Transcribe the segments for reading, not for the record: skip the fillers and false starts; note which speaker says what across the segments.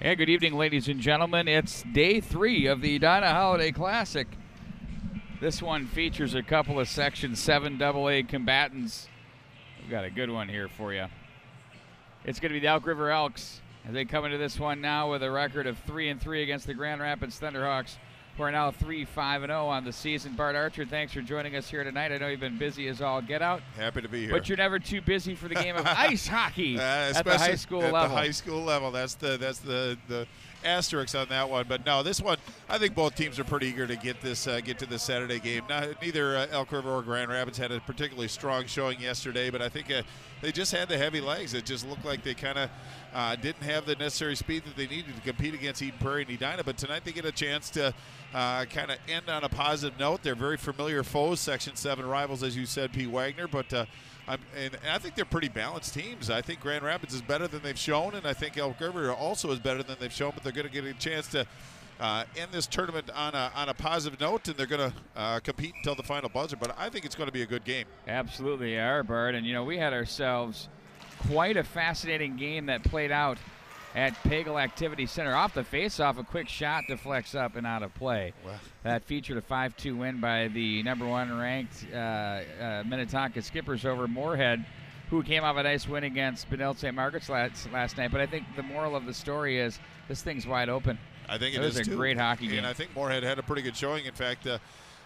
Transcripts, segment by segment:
Speaker 1: Yeah, good evening, ladies and gentlemen. It's day 3 of the Edina Holiday Classic. This one features a couple of Section 7 AA combatants. We've got a good one here for you. It's going to be the Elk River Elks as they come into this one now with a record of 3-3 against the Grand Rapids Thunderhawks, who are now 3-5-0 on the season. Bart Archer, thanks for joining us here tonight. I know you've been busy as all get out.
Speaker 2: Happy to be here.
Speaker 1: But you're never too busy for the game of ice hockey at the high school level.
Speaker 2: At the high school level. That's the asterisk on that one. But no, this one, I think both teams are pretty eager to get to this Saturday game. Neither Elk River or Grand Rapids had a particularly strong showing yesterday, but I think they just had the heavy legs. It just looked like they kind of didn't have the necessary speed that they needed to compete against Eden Prairie and Edina. But tonight they get a chance to kind of end on a positive note. They're very familiar foes, Section 7 rivals, as you said, P. Wagner. But and I think they're pretty balanced teams. I think Grand Rapids is better than they've shown, and I think Elk River also is better than they've shown. But they're going to get a chance to end this tournament on a positive note, and they're going to compete until the final buzzer. But I think it's going to be a good game.
Speaker 1: Absolutely are, Bart. And, you know, we had ourselves quite a fascinating game that played out at Pagel Activity Center. Off the face-off, a quick shot deflects up and out of play. Wow. That featured a 5-2 win by the number 1 ranked Minnetonka Skippers over Moorhead, who came off a nice win against Benilde St. Margaret's last night. But I think the moral of the story is this thing's wide open.
Speaker 2: I think it
Speaker 1: was
Speaker 2: is
Speaker 1: a great hockey game.
Speaker 2: And I think Moorhead had a pretty good showing. In fact,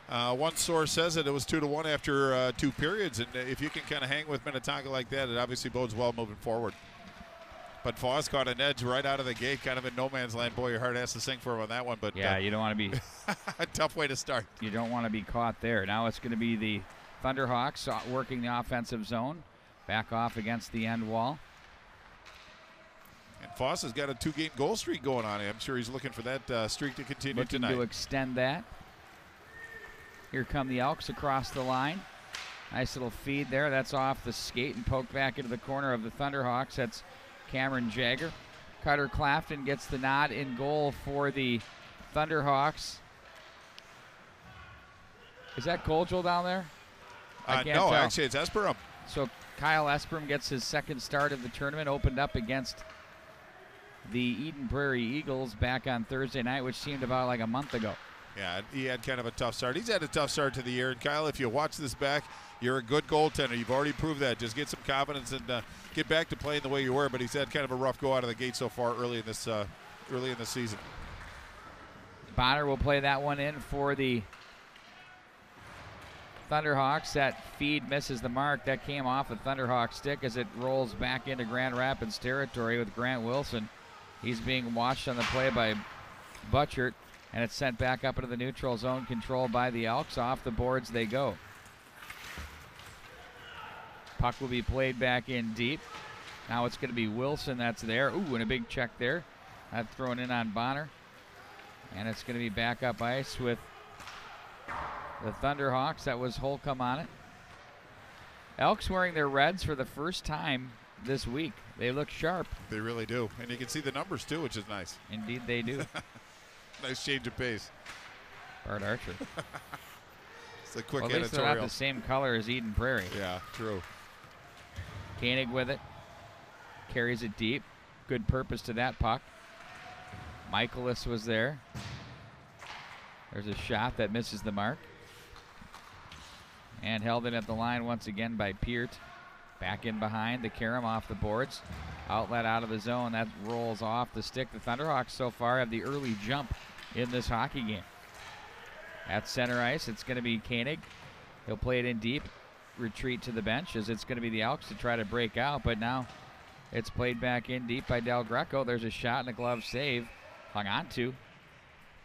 Speaker 2: one source says that it was 2-1 after 2 periods. And if you can kind of hang with Minnetonka like that, it obviously bodes well moving forward. But Foss caught an edge right out of the gate, kind of in no man's land. Boy, your heart has to sink for him on that one. But
Speaker 1: yeah, you don't want to be
Speaker 2: a tough way to start.
Speaker 1: You don't want to be caught there. Now it's going to be the Thunderhawks working the offensive zone, back off against the end wall.
Speaker 2: And Foss has got a 2-game goal streak going on. I'm sure he's looking for that streak to continue
Speaker 1: looking
Speaker 2: tonight.
Speaker 1: To extend that. Here come the Elks across the line. Nice little feed there. That's off the skate and poked back into the corner of the Thunderhawks. That's Cameron Jagger. Cutter Clafton gets the nod in goal for the Thunderhawks. Is that Colgel down there?
Speaker 2: No, tell. Actually it's Esperum.
Speaker 1: So Kyle Esperum gets his second start of the tournament, opened up against the Eden Prairie Eagles back on Thursday night, which seemed about like a month ago.
Speaker 2: Yeah, he had kind of a tough start. He's had a tough start to the year. And Kyle, if you watch this back, you're a good goaltender. You've already proved that. Just get some confidence and get back to playing the way you were. But he's had kind of a rough go out of the gate so far early in this season.
Speaker 1: Bonner will play that one in for the Thunderhawks. That feed misses the mark. That came off the Thunderhawk stick as it rolls back into Grand Rapids territory with Grant Wilson. He's being watched on the play by Butchert, and it's sent back up into the neutral zone, controlled by the Elks. Off the boards they go. Puck will be played back in deep. Now it's going to be Wilson that's there. Ooh, and a big check there. That's thrown in on Bonner. And it's going to be back up ice with the Thunderhawks. That was Holcomb on it. Elks wearing their reds for the first time this week. They look sharp.
Speaker 2: They really do. And you can see the numbers too, which is nice.
Speaker 1: Indeed they do.
Speaker 2: Nice change of pace.
Speaker 1: Bart Archer.
Speaker 2: It's a quick
Speaker 1: well, at least
Speaker 2: editorial.
Speaker 1: they're not the same color as Eden Prairie.
Speaker 2: Yeah, true.
Speaker 1: Koenig with it. Carries it deep. Good purpose to that puck. Michaelis was there. There's a shot that misses the mark. And held in at the line once again by Peart. Back in behind. The Karam off the boards. Outlet out of the zone. That rolls off the stick. The Thunderhawks so far have the early jump in this hockey game. At center ice, it's going to be Koenig. He'll play it in deep. Retreat to the bench as it's going to be the Elks to try to break out. But now it's played back in deep by Del Greco. There's a shot and a glove save. Hung on to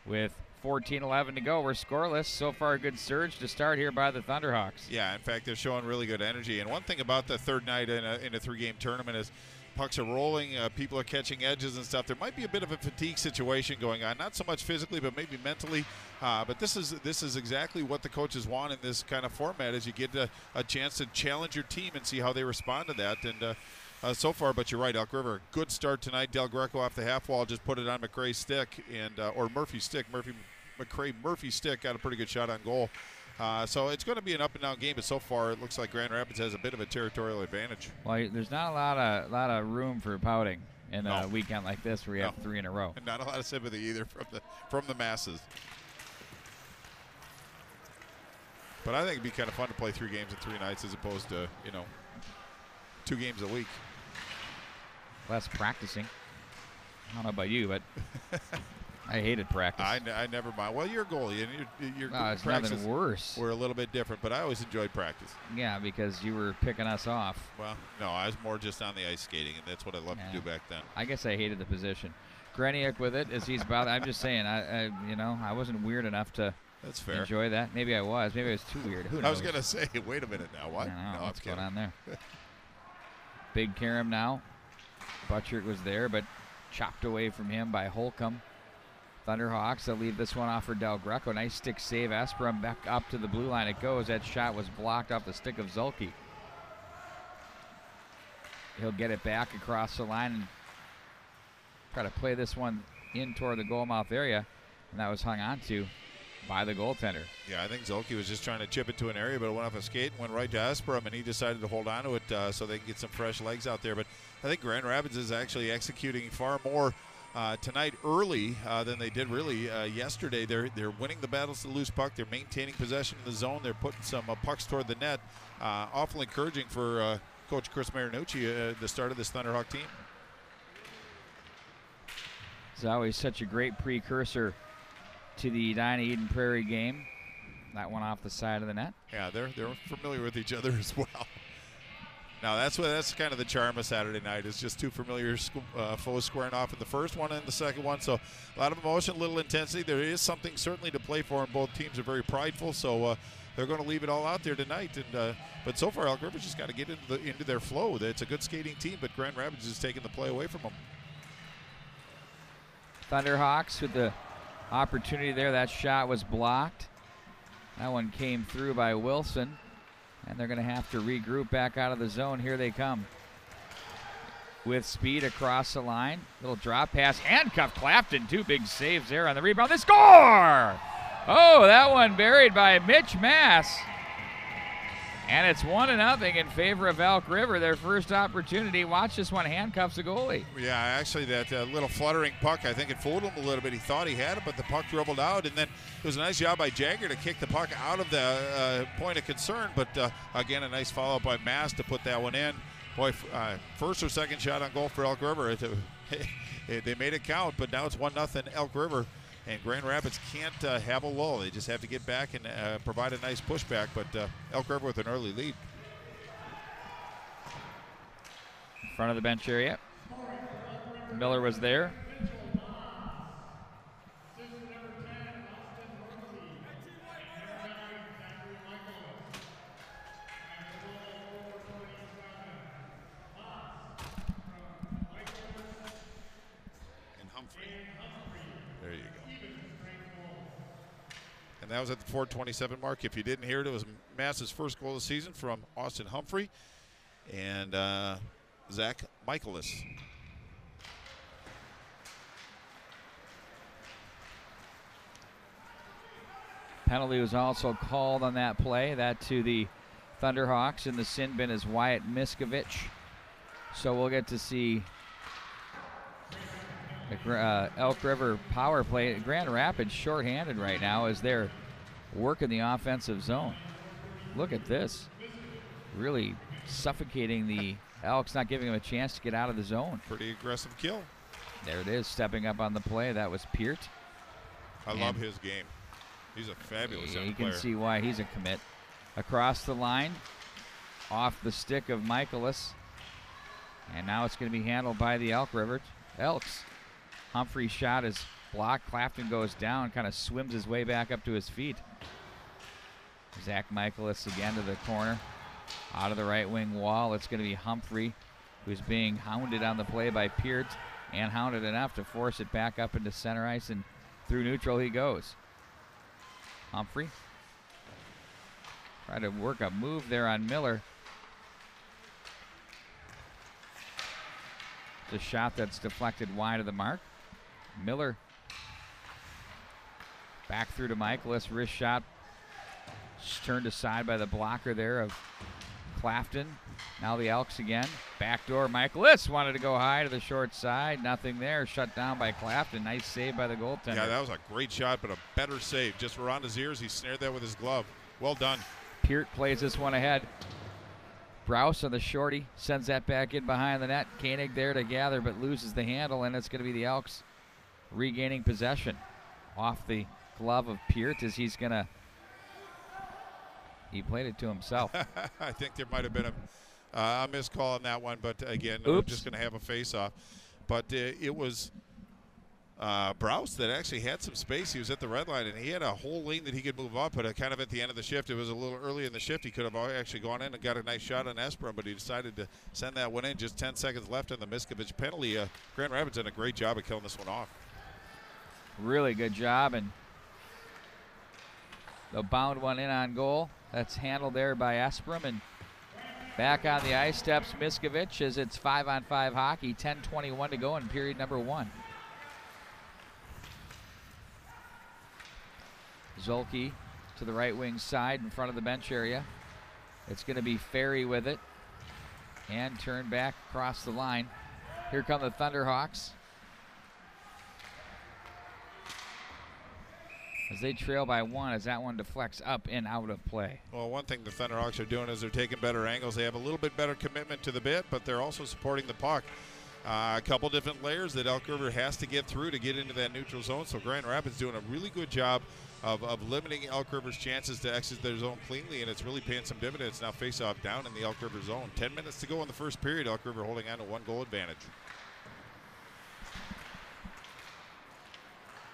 Speaker 1: with 14-11 to go. We're scoreless. So far, a good surge to start here by the Thunderhawks.
Speaker 2: Yeah, in fact, they're showing really good energy. And one thing about the third night in a 3-game tournament is pucks are rolling, people are catching edges and stuff. There might be a bit of a fatigue situation going on, not so much physically, but maybe mentally. But this is exactly what the coaches want in this kind of format, is you get a chance to challenge your team and see how they respond to that. And so far, but you're right, Elk River, good start tonight. Del Greco off the half wall just put it on McRae's stick, and or Murphy's stick. Murphy's stick got a pretty good shot on goal. So it's going to be an up-and-down game, but so far it looks like Grand Rapids has a bit of a territorial advantage.
Speaker 1: Well, there's not a lot of room for pouting. in a weekend like this where you have 3 in a row.
Speaker 2: And not a lot of sympathy either from the masses. But I think it'd be kind of fun to play 3 games in 3 nights as opposed to, 2 games a week.
Speaker 1: Less practicing. I don't know about you, but I hated practice.
Speaker 2: I never mind. Well, you're a goalie, and your
Speaker 1: it's
Speaker 2: practice
Speaker 1: nothing worse.
Speaker 2: We're a little bit different, but I always enjoyed practice.
Speaker 1: Yeah, because you were picking us off.
Speaker 2: Well, no, I was more just on the ice skating, and that's what I loved to do back then.
Speaker 1: I guess I hated the position. Greniak with it as he's about. I'm just saying, I wasn't weird enough to.
Speaker 2: That's fair.
Speaker 1: Enjoy that. Maybe I was. Maybe I was too weird. Who knows?
Speaker 2: I was gonna say, wait a minute now. What?
Speaker 1: I don't know what's
Speaker 2: I'm
Speaker 1: going on there. Big Karam now. Butchert was there, but chopped away from him by Holcomb. Thunderhawks, they'll leave this one off for Del Greco. Nice stick save. Esperum back up to the blue line it goes. That shot was blocked off the stick of Zulke. He'll get it back across the line and try to play this one in toward the goal mouth area. And that was hung on to by the goaltender.
Speaker 2: Yeah, I think Zulke was just trying to chip it to an area, but it went off a skate and went right to Esperum, and he decided to hold on to it so they can get some fresh legs out there. But I think Grand Rapids is actually executing far more tonight early than they did really yesterday. They're winning the battles to loose puck. They're maintaining possession in the zone. They're putting some pucks toward the net. Awful encouraging for Coach Chris Marinucci at the start of this Thunderhawk team.
Speaker 1: It's always such a great precursor to the Edina Eden Prairie game. That one off the side of the net.
Speaker 2: Yeah, they're familiar with each other as well. Now that's kind of the charm of Saturday night, is just 2 familiar foes squaring off in the first one and the second one. So a lot of emotion, a little intensity. There is something certainly to play for, and both teams are very prideful. So they're going to leave it all out there tonight. And but so far, Elk River's just got to get into their flow. It's a good skating team, but Grand Rapids is taking the play away from them.
Speaker 1: Thunderhawks with the opportunity there. That shot was blocked. That one came through by Wilson, and they're going to have to regroup back out of the zone. Here they come with speed across the line. Little drop pass, handcuffed Clapton. 2 big saves there on the rebound. They score! Oh, that one buried by Mitch Mass. And it's 1-0 in favor of Elk River. Their first opportunity. Watch this one, handcuffs the goalie.
Speaker 2: Yeah, actually that little fluttering puck, I think it fooled him a little bit. He thought he had it, but the puck dribbled out. And then it was a nice job by Jagger to kick the puck out of the point of concern. But again, a nice follow-up by Mass to put that one in. Boy, first or second shot on goal for Elk River. They made it count, but now it's 1-0 Elk River. And Grand Rapids can't have a lull. They just have to get back and provide a nice pushback. But Elk River with an early lead.
Speaker 1: Front of the bench area. Miller was there.
Speaker 2: There you go. And that was at the 4:27 mark. If you didn't hear it, it was Mass's first goal of the season from Austin Humphrey and Zach Michaelis.
Speaker 1: Penalty was also called on that play. That to the Thunderhawks. In the sin bin is Wyatt Miskovich. So we'll get to see the Elk River power play. Grand Rapids shorthanded right now as they're working the offensive zone. Look at this. Really suffocating the Elks, not giving them a chance to get out of the zone.
Speaker 2: Pretty aggressive kill.
Speaker 1: There it is, stepping up on the play. That was Peart.
Speaker 2: I love his game. He's a fabulous young player.
Speaker 1: You can see why he's a commit. Across the line, off the stick of Michaelis. And now it's going to be handled by the Elk River Elks. Humphrey's shot is blocked. Clapton goes down, kind of swims his way back up to his feet. Zach Michaelis again to the corner. Out of the right wing wall, it's going to be Humphrey, who's being hounded on the play by Peart, and hounded enough to force it back up into center ice, and through neutral he goes. Humphrey try to work a move there on Miller. The shot that's deflected wide of the mark. Miller back through to Michaelis. Wrist shot turned aside by the blocker there of Clafton. Now the Elks again. Backdoor. Michaelis wanted to go high to the short side. Nothing there. Shut down by Clafton. Nice save by the goaltender.
Speaker 2: Yeah, that was a great shot, but a better save. Just around his ears. He snared that with his glove. Well done.
Speaker 1: Peart plays this one ahead. Browse on the shorty. Sends that back in behind the net. Koenig there to gather, but loses the handle, and it's going to be the Elks regaining possession off the glove of Peart as he's going to. He played it to himself.
Speaker 2: I think there might have been a missed call on that one, but again,
Speaker 1: Oops.
Speaker 2: we're just going to have a face-off. But it was Browse that actually had some space. He was at the red line, and he had a whole lane that he could move up, but kind of at the end of the shift. It was a little early in the shift. He could have actually gone in and got a nice shot on Esperon, but he decided to send that one in. Just 10 seconds left on the Miskovich penalty. Grand Rapids did a great job of killing this one off.
Speaker 1: Really good job, and they'll bound one in on goal. That's handled there by Esperon, and back on the ice steps Miskovich as it's 5-on-5 hockey. 10:21 to go in period number 1. Zolke to the right wing side in front of the bench area. It's going to be Ferry with it and turn back across the line. Here come the Thunderhawks as they trail by 1 as that one deflects up and out of play.
Speaker 2: Well, one thing the Thunderhawks are doing is they're taking better angles. They have a little bit better commitment to the bit, but they're also supporting the puck. A couple different layers that Elk River has to get through to get into that neutral zone. So Grand Rapids doing a really good job of limiting Elk River's chances to exit their zone cleanly, and it's really paying some dividends. Now face-off down in the Elk River zone. 10 minutes to go in the first period. Elk River holding on to 1-goal advantage.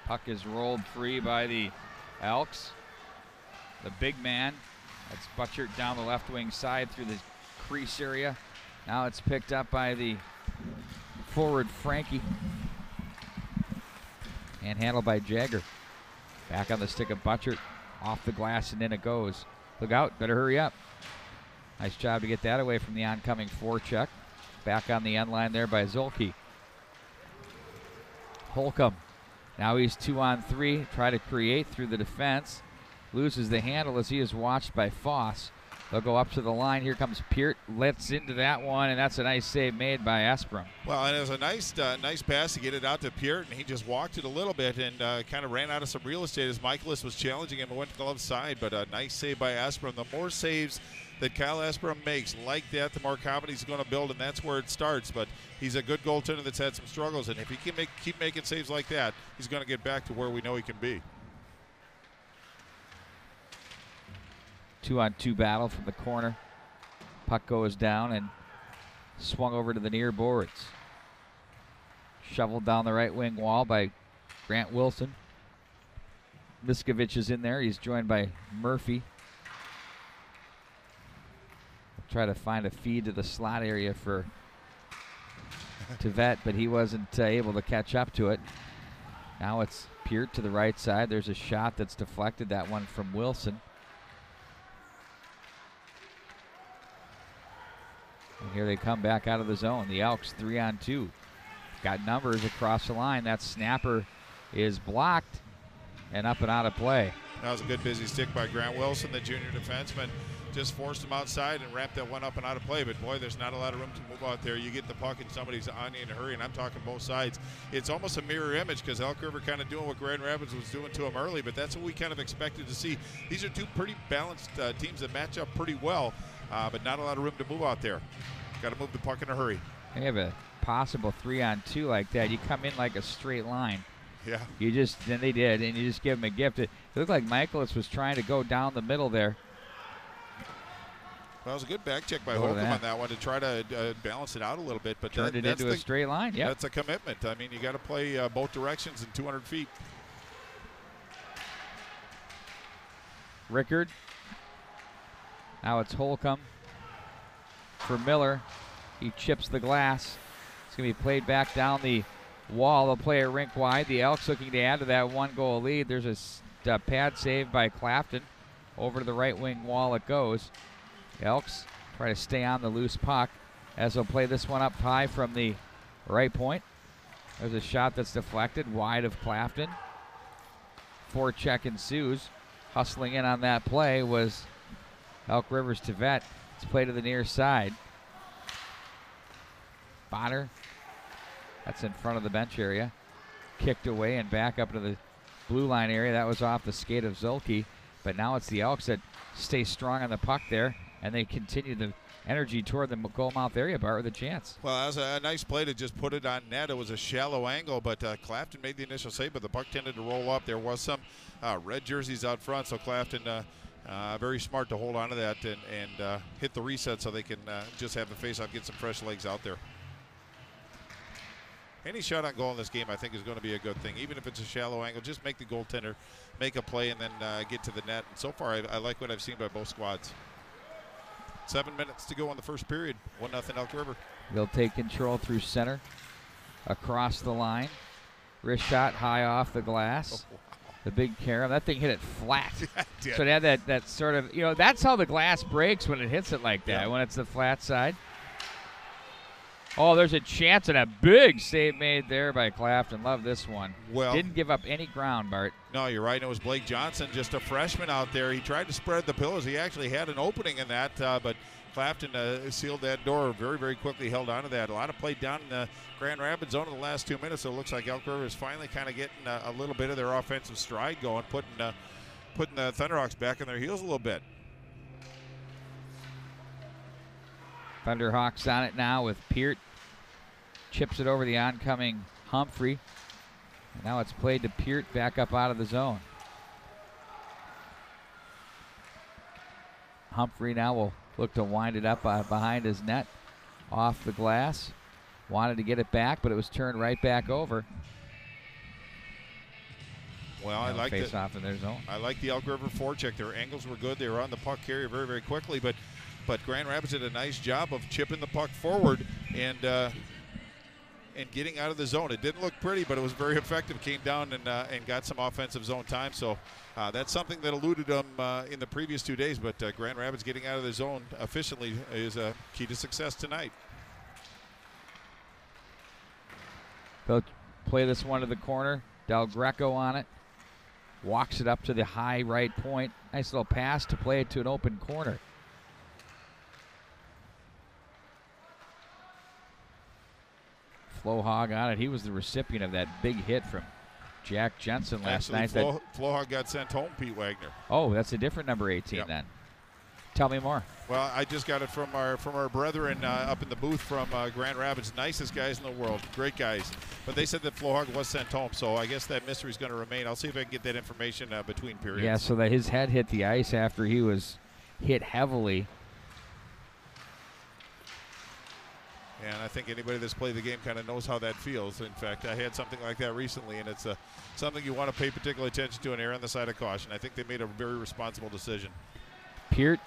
Speaker 1: Puck is rolled free by the Elks. The big man, that's butchered down the left wing side through the crease area. Now it's picked up by the forward Frankie and handled by Jagger. Back on the stick of Butchert, off the glass, and in it goes. Look out, better hurry up. Nice job to get that away from the oncoming forecheck. Back on the end line there by Zolke. Holcomb, now he's 2-on-3, try to create through the defense. Loses the handle as he is watched by Foss. They'll go up to the line. Here comes Peart, lifts into that one, and that's a nice save made by Esperon.
Speaker 2: Well, and it was a nice pass to get it out to Peart, and he just walked it a little bit and kind of ran out of some real estate as Michaelis was challenging him and went to the left side, but a nice save by Esperon. The more saves that Kyle Esperon makes like that, the more confidence he's going to build, and that's where it starts. But he's a good goaltender that's had some struggles, and if he can keep making saves like that, he's going to get back to where we know he can be.
Speaker 1: 2-on-2 battle from the corner. Puck goes down and swung over to the near boards. Shoveled down the right wing wall by Grant Wilson. Miskovich is in there. He's joined by Murphy. Try to find a feed to the slot area for Tevet, but he wasn't able to catch up to it. Now it's Peart to the right side. There's a shot that's deflected, that one from Wilson. And here they come back out of the zone. The Elks 3-on-2. Got numbers across the line. That snapper is blocked and up and out of play.
Speaker 2: That was a good busy stick by Grant Wilson, the junior defenseman. Just forced him outside and wrapped that one up and out of play. But, boy, there's not a lot of room to move out there. You get the puck and somebody's on you in a hurry, and I'm talking both sides. It's almost a mirror image because Elk River kind of doing what Grand Rapids was doing to them early, but that's what we kind of expected to see. These are two pretty balanced teams that match up pretty well, but not a lot of room to move out there. Got to move the puck in a hurry.
Speaker 1: They have a possible 3-on-2 like that. You come in like a straight line.
Speaker 2: Yeah.
Speaker 1: Then they did, and you just give them a gift. It looked like Michaelis was trying to go down the middle there.
Speaker 2: Well, it was a good back check by Holcomb on that one to try to balance it out a little bit. But
Speaker 1: turned it into a straight line, yeah.
Speaker 2: That's a commitment. I mean, you got to play both directions in 200 feet.
Speaker 1: Rickard. Now it's Holcomb for Miller. He chips the glass. It's going to be played back down the wall. They'll play it rink wide. The Elks looking to add to that 1-goal lead. There's a pad save by Clafton. Over to the right wing wall it goes. The Elks try to stay on the loose puck as they'll play this one up high from the right point. There's a shot that's deflected wide of Clafton. Forecheck ensues. Hustling in on that play was Elk Rivers Tevet. It's played to the near side. Bonner. That's in front of the bench area. Kicked away and back up to the blue line area. That was off the skate of Zulke. But now it's the Elks that stay strong on the puck there, and they continue the energy toward the goal mouth area, Bart, with a chance.
Speaker 2: Well, that was a nice play to just put it on net. It was a shallow angle, but Clafton made the initial save, but the puck tended to roll up. There was some red jerseys out front, so Clafton very smart to hold on to that and hit the reset so they can just have the face-off, get some fresh legs out there. Any shot on goal in this game, I think, is going to be a good thing. Even if it's a shallow angle, just make the goaltender make a play and then get to the net. And so far, I like what I've seen by both squads. 7 minutes to go in the first period. 1-0 Elk River. They'll
Speaker 1: take control through center, across the line. Wrist shot high off the glass. Oh, wow. The big carom. That thing hit it flat. So it had that sort of, that's how the glass breaks when it hits it like that, when it's the flat side. Oh, there's a chance and a big save made there by Clafton. Love this one.
Speaker 2: Well,
Speaker 1: didn't give up any ground, Bart.
Speaker 2: No, you're right. It was Blake Johnson, just a freshman out there. He tried to spread the pillows. He actually had an opening in that, but Clafton sealed that door very, very quickly, held on to that. A lot of play down in the Grand Rapids zone in the last 2 minutes, so it looks like Elk River is finally kind of getting a little bit of their offensive stride going, putting the Thunderhawks back on their heels a little bit.
Speaker 1: Thunderhawks on it now with Peart. Chips it over the oncoming Humphrey. And now it's played to Peart back up out of the zone. Humphrey now will look to wind it up behind his net. Off the glass. Wanted to get it back, but it was turned right back over.
Speaker 2: Well, I like
Speaker 1: face off in their zone.
Speaker 2: I like the Elk River forecheck. Their angles were good. They were on the puck carrier very, very quickly, but Grand Rapids did a nice job of chipping the puck forward and getting out of the zone. It didn't look pretty, but it was very effective. Came down and got some offensive zone time. So that's something that eluded them in the previous 2 days. But Grand Rapids getting out of the zone efficiently is a key to success tonight.
Speaker 1: They'll play this one to the corner. Del Greco on it. Walks it up to the high right point. Nice little pass to play it to an open corner. Flohog on it. He was the recipient of that big hit from Jack Jensen last night.
Speaker 2: Flohog got sent home, Pete Wagner.
Speaker 1: Oh, that's a different number 18 then. Tell me more.
Speaker 2: Well, I just got it from our brethren up in the booth from Grand Rapids. Nicest guys in the world. Great guys. But they said that Flohog was sent home, so I guess that mystery is going to remain. I'll see if I can get that information between periods.
Speaker 1: Yeah, so that his head hit the ice after he was hit heavily.
Speaker 2: And I think anybody that's played the game kind of knows how that feels. In fact, I had something like that recently, and it's something you want to pay particular attention to and err on the side of caution. I think they made a very responsible decision.
Speaker 1: Peart.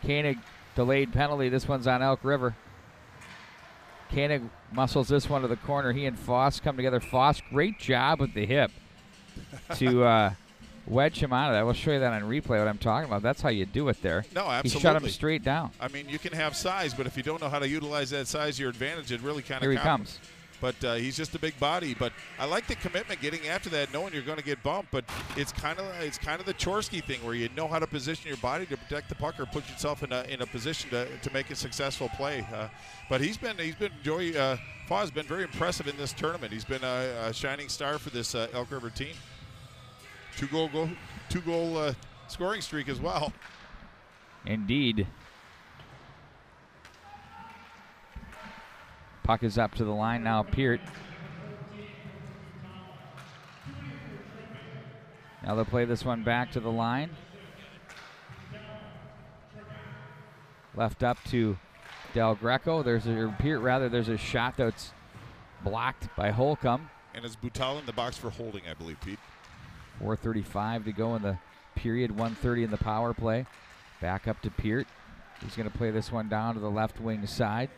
Speaker 1: Koenig delayed penalty. This one's on Elk River. Koenig muscles this one to the corner. He and Foss come together. Foss, great job with the hip to wedge him out of that. We'll show you that on replay, what I'm talking about. That's how you do it there.
Speaker 2: No, absolutely.
Speaker 1: He shut him straight down.
Speaker 2: I mean, you can have size, but if you don't know how to utilize that size to your advantage, it really kind of
Speaker 1: Here he comes.
Speaker 2: But he's just a big body. But I like the commitment, getting after that, knowing you're going to get bumped. But it's kind of the Chorsky thing, where you know how to position your body to protect the puck or put yourself in a position to make a successful play. But Joey Faw has been very impressive in this tournament. He's been a shining star for this Elk River team. Two goal scoring streak as well.
Speaker 1: Indeed. Puck is up to the line now. Peart. Now they'll play this one back to the line. Left up to Del Greco. There's a shot that's blocked by Holcomb.
Speaker 2: And it's Boutal in the box for holding, I believe, Pete.
Speaker 1: 4:35 to go in the period. 1:30 in the power play. Back up to Peart. He's going to play this one down to the left wing side.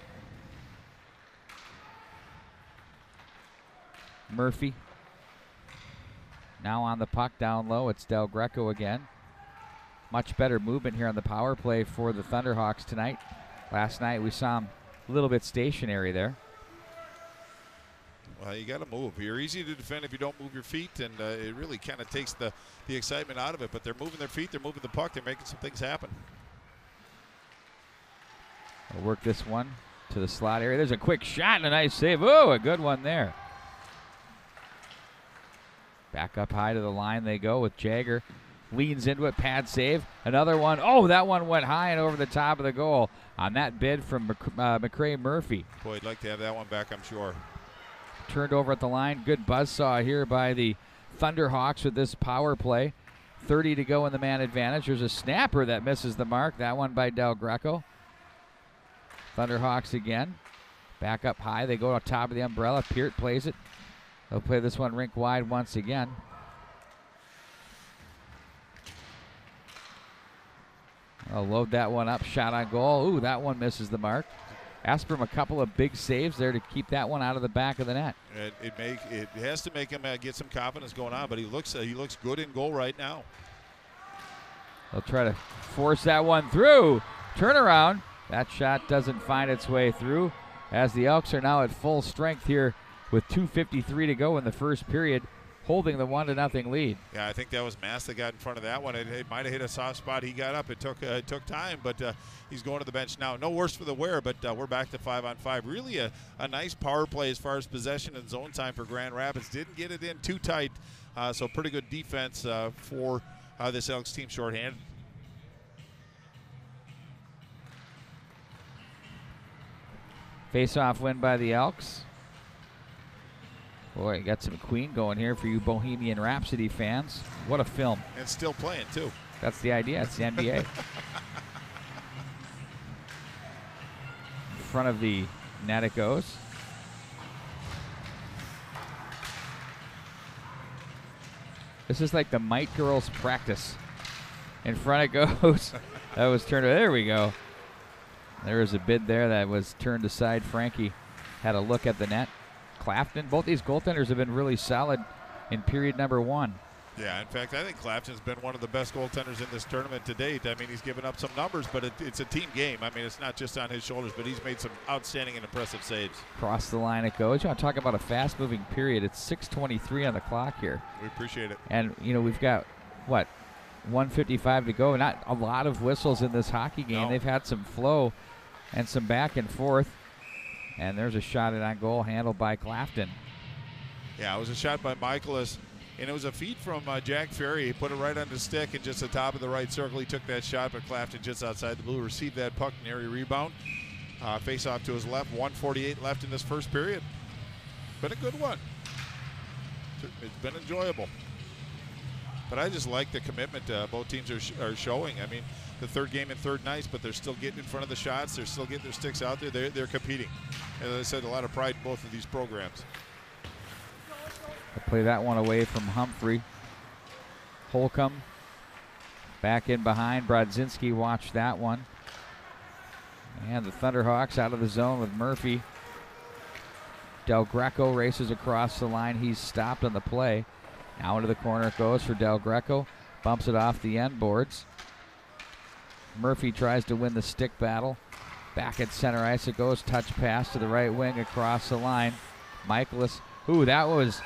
Speaker 1: Murphy. Now on the puck down low. It's Del Greco again. Much better movement here on the power play for the Thunderhawks tonight. Last night we saw him a little bit stationary there.
Speaker 2: Well, you got to move. You're easy to defend if you don't move your feet, and it really kind of takes the excitement out of it. But they're moving their feet, they're moving the puck, they're making some things happen.
Speaker 1: We'll work this one to the slot area. There's a quick shot and a nice save. Oh, a good one there. Back up high to the line they go with Jagger. Leans into it, pad save. Another one. Oh, that one went high and over the top of the goal on that bid from McCray Murphy.
Speaker 2: Boy, I'd like to have that one back, I'm sure.
Speaker 1: Turned over at the line. Good buzzsaw here by the Thunderhawks with this power play. 30 to go in the man advantage. There's a snapper that misses the mark. That one by Del Greco. Thunderhawks again. Back up high. They go to top of the umbrella. Peart plays it. They'll play this one rink wide once again. I'll load that one up. Shot on goal. Ooh, that one misses the mark. Ask for him a couple of big saves there to keep that one out of the back of the net.
Speaker 2: It has to make him get some confidence going on, but he looks good in goal right now.
Speaker 1: They'll try to force that one through. Turnaround. That shot doesn't find its way through as the Elks are now at full strength here with 2:53 to go in the first period, holding the 1-0 lead.
Speaker 2: Yeah, I think that was Mass that got in front of that one. It might have hit a soft spot. He got up. It took time, but he's going to the bench now. No worse for the wear, but we're back to 5-on-5. Really a nice power play as far as possession and zone time for Grand Rapids. Didn't get it in too tight, so pretty good defense for this Elks team shorthanded.
Speaker 1: Face-off win by the Elks. Boy, got some Queen going here for you Bohemian Rhapsody fans. What a film.
Speaker 2: And still playing, too.
Speaker 1: That's the idea. It's the NBA. In front of the net it goes. This is like the Mite Girls practice. In front it goes. That was turned. There we go. There was a bid there that was turned aside. Frankie had a look at the net. Clafton, both these goaltenders have been really solid in period number one.
Speaker 2: Yeah, in fact, I think Clafton's been one of the best goaltenders in this tournament to date. I mean, he's given up some numbers, but it's a team game. I mean, it's not just on his shoulders, but he's made some outstanding and impressive saves. Cross
Speaker 1: the line it goes. You want to talk about a fast-moving period. It's 6:23 on the clock here.
Speaker 2: We appreciate it.
Speaker 1: And, you know, we've got, what, 1:55 to go. Not a lot of whistles in this hockey game.
Speaker 2: No.
Speaker 1: They've had some flow and some back and forth. And there's a shot at on goal handled by Clafton.
Speaker 2: Yeah, it was a shot by Michaelis, and it was a feed from Jack Ferry. He put it right on the stick and just the top of the right circle. He took that shot, but Clafton just outside the blue received that puck, nary rebound. Face off to his left, 1:48 left in this first period. Been a good one. It's been enjoyable. But I just like the commitment both teams are showing. I mean, the third game and third nights, but they're still getting in front of the shots. They're still getting their sticks out there. They're competing. As I said, a lot of pride in both of these programs.
Speaker 1: They'll play that one away from Humphrey. Holcomb back in behind. Brodzinski watched that one. And the Thunderhawks out of the zone with Murphy. Del Greco races across the line. He's stopped on the play. Now into the corner it goes for Del Greco. Bumps it off the end boards. Murphy tries to win the stick battle. Back at center ice it goes. Touch pass to the right wing across the line. Michaelis. Ooh, that was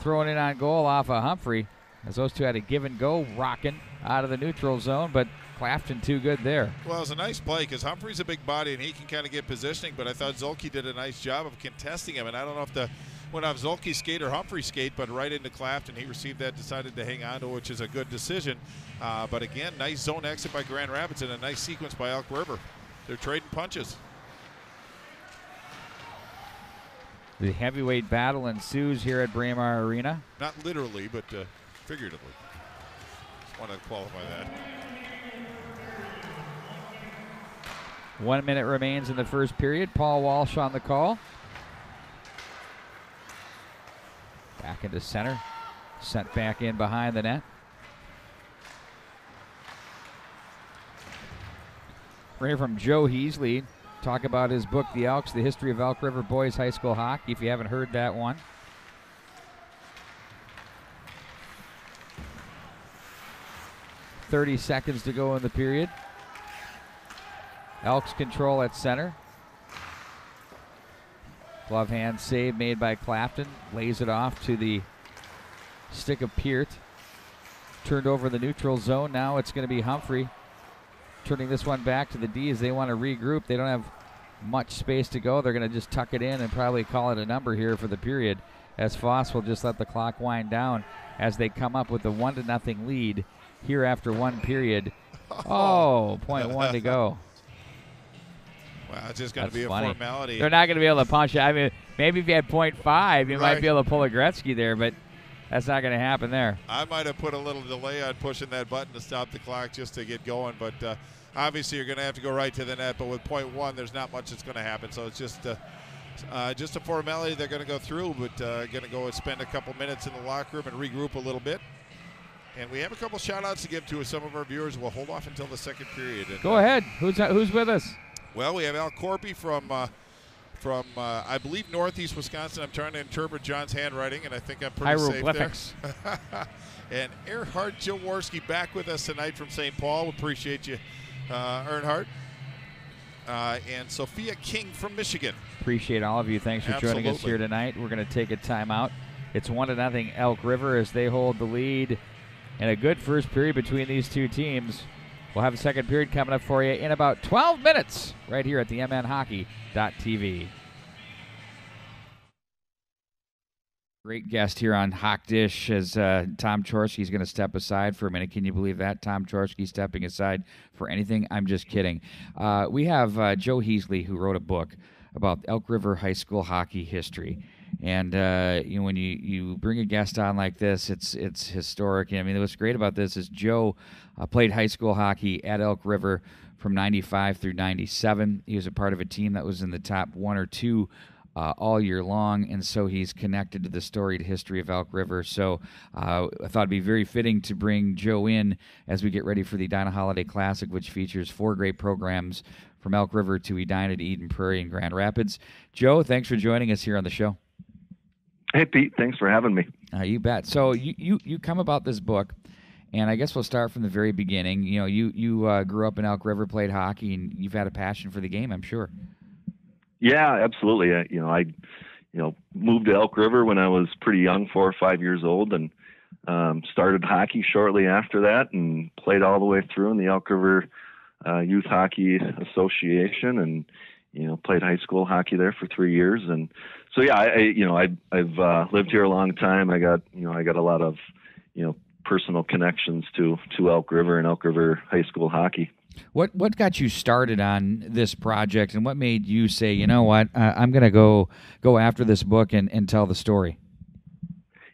Speaker 1: thrown in on goal off of Humphrey. As those two had a give and go rocking out of the neutral zone, but Clafton too good there.
Speaker 2: Well, it was a nice play because Humphrey's a big body and he can kind of get positioning, but I thought Zolke did a nice job of contesting him, and I don't know if went off Zolke's skate or Humphrey's skate, but right into Clafton. He received that, decided to hang on to it, which is a good decision. But again, nice zone exit by Grand Rapids and a nice sequence by Elk River. They're trading punches.
Speaker 1: The heavyweight battle ensues here at Braemar Arena.
Speaker 2: Not literally, but figuratively. Just want to qualify that.
Speaker 1: 1 minute remains in the first period. Paul Walsh on the call. Back into center. Sent back in behind the net. We're here from Joe Hazley. Talk about his book, The Elks, The History of Elk River Boys High School Hockey, if you haven't heard that one. .30 seconds to go in the period. Elks control at center. Glove hand save made by Clafton. Lays it off to the stick of Peart. Turned over the neutral zone. Now it's going to be Humphrey. turning this one back to the D's. They want to regroup. They don't have much space to go. They're going to just tuck it in and probably call it a number here for the period, as Foss will just let the clock wind down as they come up with a 1-0 lead here after one period. Oh, 0.1 to go.
Speaker 2: Wow, it's just going to be a formality.
Speaker 1: They're not going to be able to punch it. I mean, maybe if you had 0.5, you might be able to pull a Gretzky there, but that's not going to happen there.
Speaker 2: I might have put a little delay on pushing that button to stop the clock just to get going, but obviously you're going to have to go right to the net. But with 0.1, there's not much that's going to happen. So it's just a formality they're going to go through, but going to go and spend a couple minutes in the locker room and regroup a little bit. And we have a couple shout-outs to give to some of our viewers. We'll hold off until the second period. And,
Speaker 1: go ahead. Who's with us?
Speaker 2: Well, we have Al Corpy from I believe Northeast Wisconsin. I'm trying to interpret John's handwriting, and I think I'm pretty safe there. And Erhard Jaworski back with us tonight from St. Paul. We appreciate you, Earnhardt. And Sophia King from Michigan.
Speaker 1: Appreciate all of you. Thanks for joining us here tonight. We're going to take a timeout. It's 1-0 Elk River as they hold the lead. And a good first period between these two teams. We'll have a second period coming up for you in about 12 minutes right here at the MNHockey.tv. Great guest here on Hawk Dish as Tom Chorske is going to step aside for a minute. Can you believe that? Tom Chorske stepping aside for anything? I'm just kidding. We have Joe Hazley, who wrote a book about Elk River High School hockey history. And when you bring a guest on like this, it's historic. I mean, what's great about this is Joe played high school hockey at Elk River from 95 through 97. He was a part of a team that was in the top 1 or 2 all year long, and so he's connected to the storied history of Elk River. So I thought it'd be very fitting to bring Joe in as we get ready for the Edina Holiday Classic, which features 4 great programs from Elk River to Edina to Eden Prairie and Grand Rapids. Joe, thanks for joining us here on the show.
Speaker 3: Hey, Pete, thanks for having me.
Speaker 1: You bet. So you come about this book, and I guess we'll start from the very beginning. You grew up in Elk River, played hockey, and you've had a passion for the game, I'm sure.
Speaker 3: Yeah, absolutely. I moved to Elk River when I was pretty young, 4 or 5 years old, and started hockey shortly after that, and played all the way through in the Elk River Youth Hockey Association, and played high school hockey there for 3 years. And so, yeah, I've lived here a long time. I got a lot of, personal connections to Elk River and Elk River high school hockey.
Speaker 1: What got you started on this project, and what made you say, you know what, I'm going to go after this book and tell the story?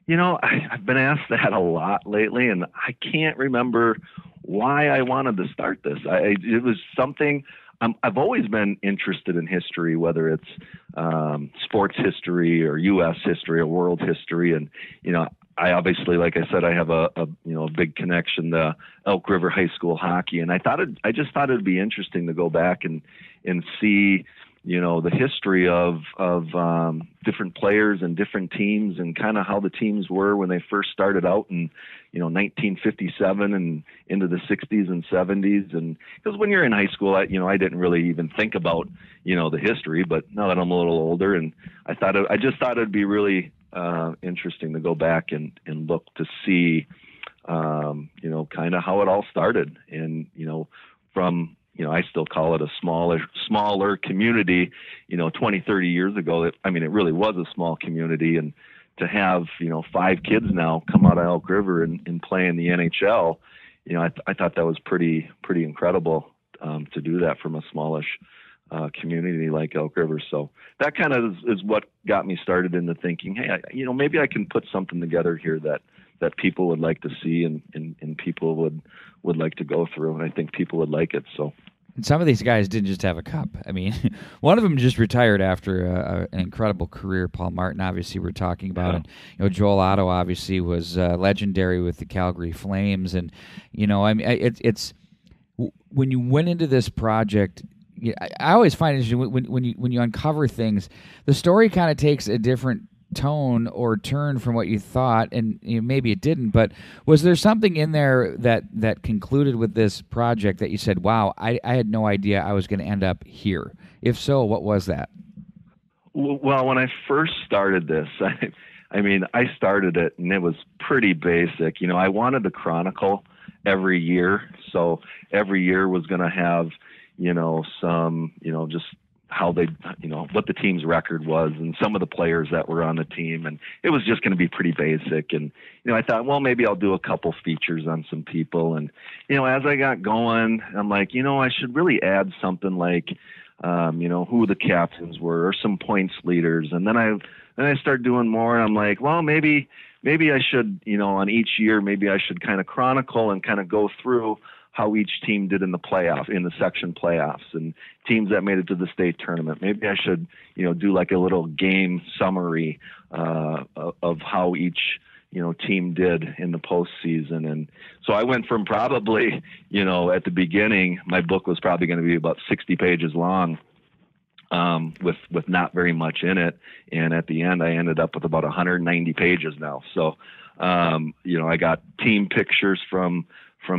Speaker 3: I've been asked that a lot lately, and I can't remember why I wanted to start this. It was something. I've always been interested in history, whether it's sports history or U.S. history or world history. And, I obviously, like I said, I have a big connection to Elk River high school hockey. And I just thought it'd be interesting to go back and see, the history of different players and different teams, and kind of how the teams were when they first started out in 1957 and into the 60s and 70s. And because when you're in high school, I didn't really even think about the history. But now that I'm a little older, and I just thought it'd be really interesting to go back and look to see kind of how it all started. And from I still call it a smaller community, 20, 30 years ago. It really was a small community. And to have, 5 kids now come out of Elk River and play in the NHL, I thought that was pretty incredible to do that from a smallish community like Elk River. So that kind of is what got me started into thinking, hey, maybe I can put something together here that people would like to see and people would like to go through. And I think people would like it. So.
Speaker 1: And some of these guys didn't just have a cup. I mean, one of them just retired after an incredible career. Paul Martin, obviously, we're talking about.
Speaker 3: Yeah.
Speaker 1: And, Joel Otto, obviously, was legendary with the Calgary Flames. And, it's when you went into this project, I always find it interesting when you uncover things, the story kind of takes a different tone or turn from what you thought, and maybe it didn't, but was there something in there that concluded with this project that you said, wow, I had no idea I was going to end up here? If so, what was that?
Speaker 3: Well, when I first started this, I started it and it was pretty basic. I wanted to chronicle every year. So every year was going to have, some, just how they, what the team's record was and some of the players that were on the team. And it was just going to be pretty basic. And, I thought, well, maybe I'll do a couple features on some people. And, as I got going, I'm like, I should really add something like, who the captains were or some points leaders. And then I started doing more, and I'm like, well, maybe I should, on each year, maybe I should kind of chronicle and kind of go through how each team did in the section playoffs and teams that made it to the state tournament. Maybe I should, do like a little game summary of how each, team did in the postseason. And so I went from probably, at the beginning, my book was probably going to be about 60 pages long, with not very much in it. And at the end, I ended up with about 190 pages now. So, I got team pictures from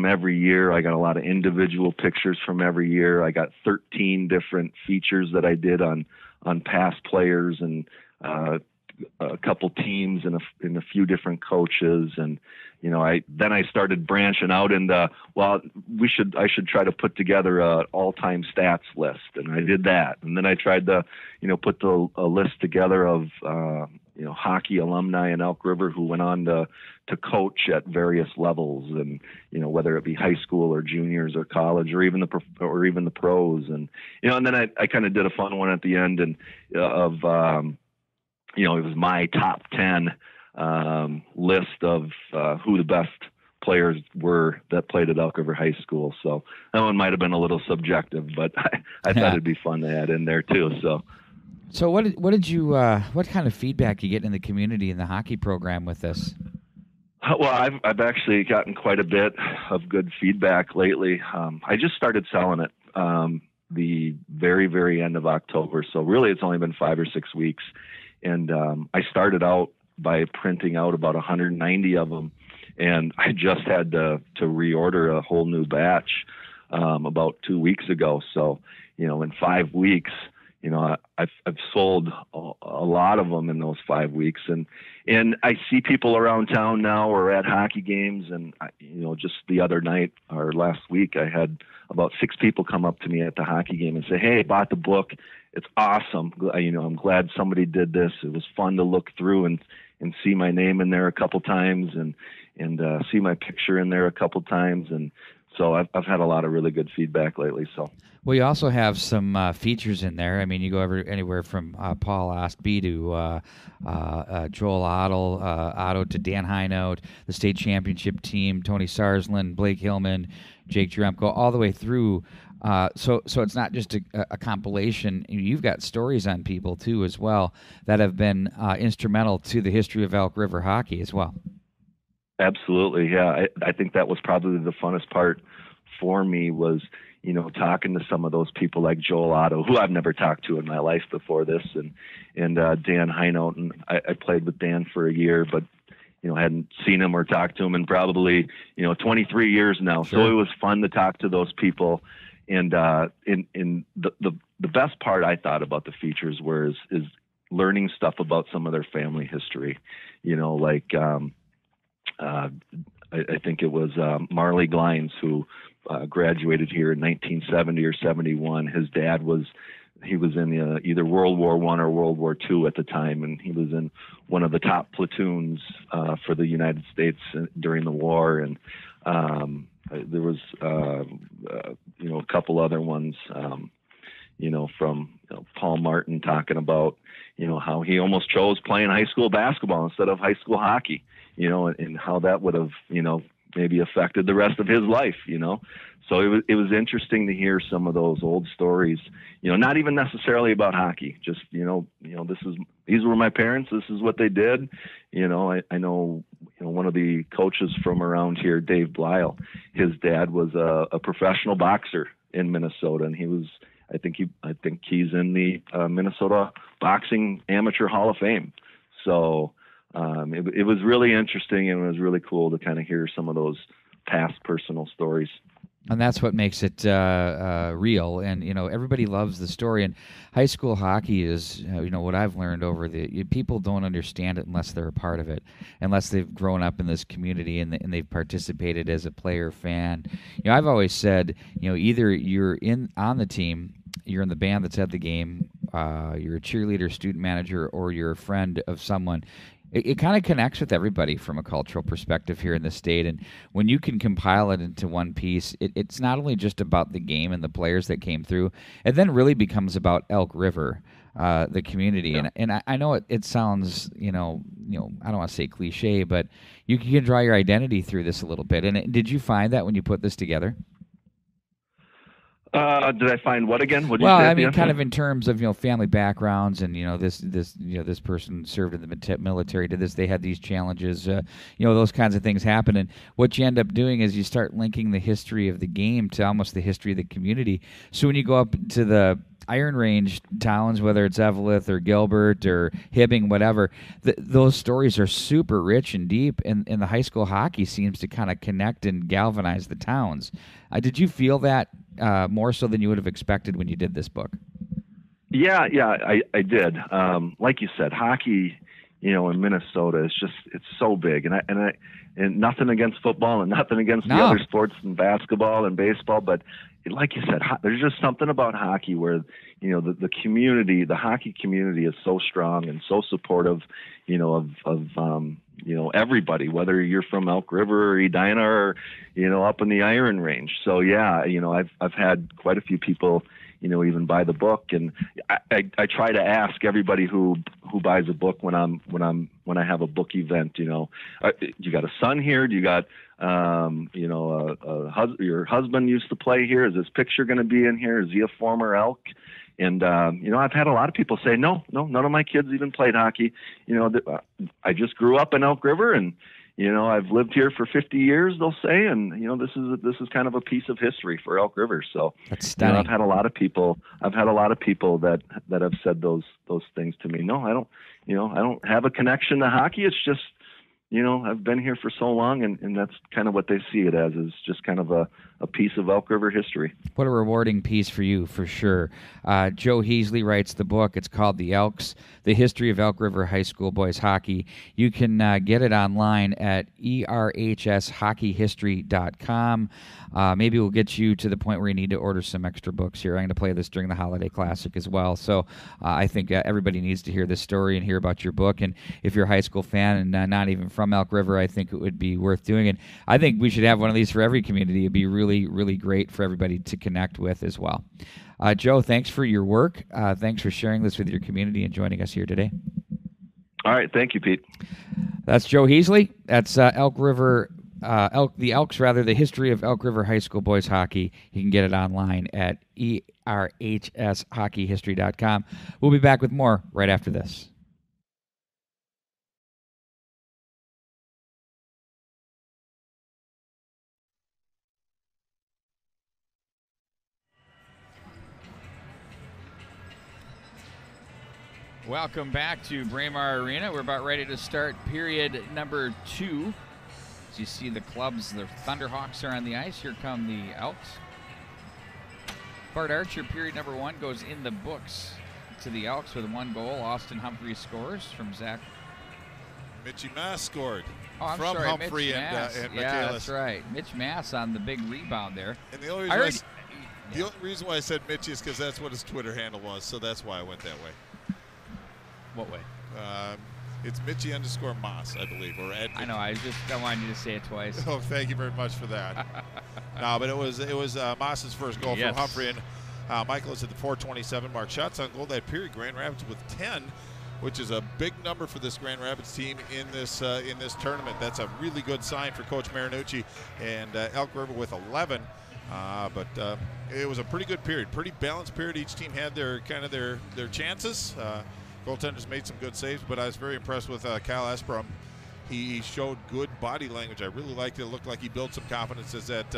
Speaker 3: every year. I got a lot of individual pictures from every year. I got 13 different features that I did on past players and, a couple teams and a few different coaches. And, I started branching out into, I should try to put together a all-time stats list. And I did that. And then I tried to, put a list together of, hockey alumni in Elk River who went on to coach at various levels, and, whether it be high school or juniors or college or even the pros. And, and then I kind of did a fun one at the end and it was my top 10 list of who the best players were that played at Elk River High School. So that one might have been a little subjective, but I thought it'd be fun to add in there too.
Speaker 1: So what kind of feedback you get in the community in the hockey program with this?
Speaker 3: Well, I've actually gotten quite a bit of good feedback lately. I just started selling it the very, very end of October. So really it's only been 5 or 6 weeks. And I started out by printing out about 190 of them, and I just had to reorder a whole new batch about 2 weeks ago. So, in 5 weeks, I've sold a lot of them in those 5 weeks, and I see people around town now or at hockey games, and just the other night or last week, I had about 6 people come up to me at the hockey game and say, "Hey, I bought the book. It's awesome. I'm glad somebody did this. It was fun to look through and see my name in there a couple times and see my picture in there a couple times." And so I've had a lot of really good feedback lately. So.
Speaker 1: Well, you also have some features in there. I mean, you go anywhere from Paul Ostby to Joel Otto to Dan Highnote, the state championship team, Tony Sarsland, Blake Hillman, Jake Jeremko, all the way through. So it's not just a compilation. You've got stories on people, too, as well, that have been instrumental to the history of Elk River hockey as well.
Speaker 3: Absolutely, yeah. I think that was probably the funnest part for me was, talking to some of those people like Joel Otto, who I've never talked to in my life before this, and Dan Highnote. And I played with Dan for a year, but hadn't seen him or talked to him in probably 23 years now. Sure. So it was fun to talk to those people. And in the best part I thought about the features is learning stuff about some of their family history. I think it was Marley Glines who graduated here in 1970 or 71. His dad was in either World War I or World War II at the time, and he was in one of the top platoons for the United States during the war. And there was a couple other ones, from Paul Martin talking about how he almost chose playing high school basketball instead of high school hockey, and how that would have maybe affected the rest of his life, So it was interesting to hear some of those old stories, not even necessarily about hockey, just, these were my parents. This is what they did. I know, one of the coaches from around here, Dave Blyle, his dad was a professional boxer in Minnesota, and I think he's in the Minnesota Boxing Amateur Hall of Fame. So it was really interesting, and it was really cool to kind of hear some of those past personal stories.
Speaker 1: And that's what makes it real. And, everybody loves the story. And high school hockey is, what I've learned over people don't understand it unless they're a part of it, unless they've grown up in this community and they've participated as a player, fan. I've always said, either you're on the team, you're in the band that's at the game, you're a cheerleader, student manager, or you're a friend of someone. It kind of connects with everybody from a cultural perspective here in the state. And when you can compile it into one piece, it's not only just about the game and the players that came through, it then really becomes about Elk River, the community. Yeah. And I know it sounds, I don't want to say cliche, but you can draw your identity through this a little bit. And did you find that when you put this together?
Speaker 3: Did I find what again? What did
Speaker 1: well,
Speaker 3: you say
Speaker 1: I mean, kind of in terms of family backgrounds, and this person served in the military. To this, they had these challenges. Those kinds of things happen, and what you end up doing is you start linking the history of the game to almost the history of the community. So when you go up to the Iron Range towns, whether it's Eveleth or Gilbert or Hibbing, whatever, those stories are super rich and deep, and the high school hockey seems to kind of connect and galvanize the towns. Did you feel that more so than you would have expected when you did this book?
Speaker 3: Yeah, I did. Like you said, hockey, in Minnesota it's so big, and nothing against football and nothing against the other sports and basketball and baseball, but like you said, there's just something about hockey where, the community, the hockey community is so strong and so supportive, of everybody, whether you're from Elk River or Edina or, up in the Iron Range. So yeah, I've had quite a few people, even buy the book, and I try to ask everybody who buys a book when I have a book event, you got a son here? Do you got, your husband used to play here? Is this picture going to be in here? Is he a former Elk? And, I've had a lot of people say, no, none of my kids even played hockey. I just grew up in Elk River, and, I've lived here for 50 years, they'll say. And, this is kind of a piece of history for Elk River. So
Speaker 1: that's stunning.
Speaker 3: I've had a lot of people that have said those things to me. No, I don't have a connection to hockey. It's just, I've been here for so long, and that's kind of what they see it as, is just kind of a piece of Elk River history.
Speaker 1: What a rewarding piece for you, for sure. Joe Hazley writes the book. It's called The Elks, The History of Elk River High School Boys Hockey. You can get it online at erhshockeyhistory.com. Maybe we'll get you to the point where you need to order some extra books here. I'm going to play this during the Holiday Classic as well. So I think everybody needs to hear this story and hear about your book. And if you're a high school fan and not even from Elk River, I think it would be worth doing. And I think we should have one of these for every community. It'd be really, really great for everybody to connect with as well. Joe, thanks for your work. Thanks for sharing this with your community and joining us here today.
Speaker 3: All right. Thank you, Pete.
Speaker 1: That's Joe Hazley. That's Elk River. The Elks, the history of Elk River High School Boys Hockey. You can get it online at erhshockeyhistory.com. We'll be back with more right after this. Welcome back to Braemar Arena. We're about ready to start period number 2. As you see the clubs, the Thunderhawks are on the ice. Here come the Elks. Bart Archer, period number 1, goes in the books to the Elks with 1 goal. Austin Humphrey scores from Zach.
Speaker 2: Mitchie Mass scored
Speaker 1: from
Speaker 2: sorry, Humphrey and
Speaker 1: yeah, that's right. Mitch Mass on the big rebound there.
Speaker 2: And the only reason why I said Mitchie is because that's what his Twitter handle was, so that's why I went that way.
Speaker 1: What way?
Speaker 2: It's Mitchie_Moss, I believe, or Ed.
Speaker 1: I know. I wanted you to say it twice.
Speaker 2: Oh, thank you very much for that. No, but it was Moss's first goal from Humphrey, and Michael is at the 4:27 mark. Shots on goal that period. Grand Rapids with 10, which is a big number for this Grand Rapids team in this tournament. That's a really good sign for Coach Marinucci, and Elk River with 11. But it was a pretty good period, pretty balanced period. Each team had their chances. Goaltenders made some good saves, but I was very impressed with Kyle Esprom. He showed good body language. I really liked it. It looked like he built some confidence as that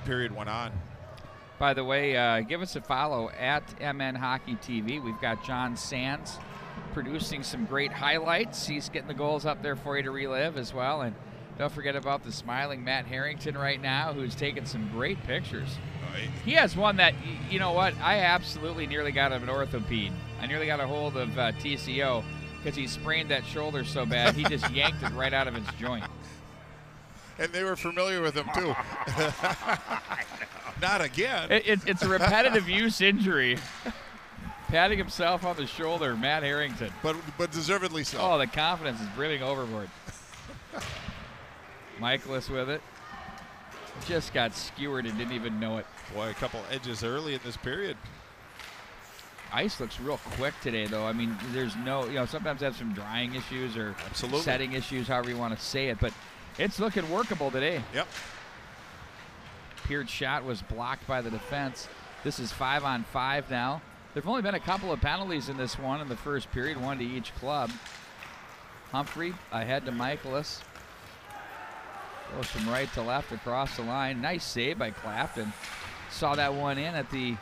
Speaker 2: period went on.
Speaker 1: By the way, give us a follow at MN Hockey TV. We've got John Sands producing some great highlights. He's getting the goals up there for you to relive as well. And Don't forget about the smiling Matt Harrington right now, who's taking some great pictures.
Speaker 2: Right.
Speaker 1: He has one that, you know what, I absolutely nearly got an orthopede. I nearly got a hold of TCO because he sprained that shoulder so bad, he just yanked it right out of his joint.
Speaker 2: And they were familiar with him, too. Not again.
Speaker 1: It's a repetitive use injury. Patting himself on the shoulder, Matt Harrington.
Speaker 2: But deservedly so.
Speaker 1: Oh, the confidence is brimming overboard. Michaelis with it. Just got skewered and didn't even know it.
Speaker 2: Boy, a couple edges early in this period.
Speaker 1: Ice looks real quick today, though. I mean, there's no, sometimes they have some drying issues or setting issues, however you want to say it, but it's looking workable today.
Speaker 2: Yep.
Speaker 1: Peart's shot was blocked by the defense. This is 5-on-5 now. There've only been a couple of penalties in this one in the first period, one to each club. Humphrey ahead to Michaelis. Goes from right to left across the line. Nice save by Clafton. Saw that one in at the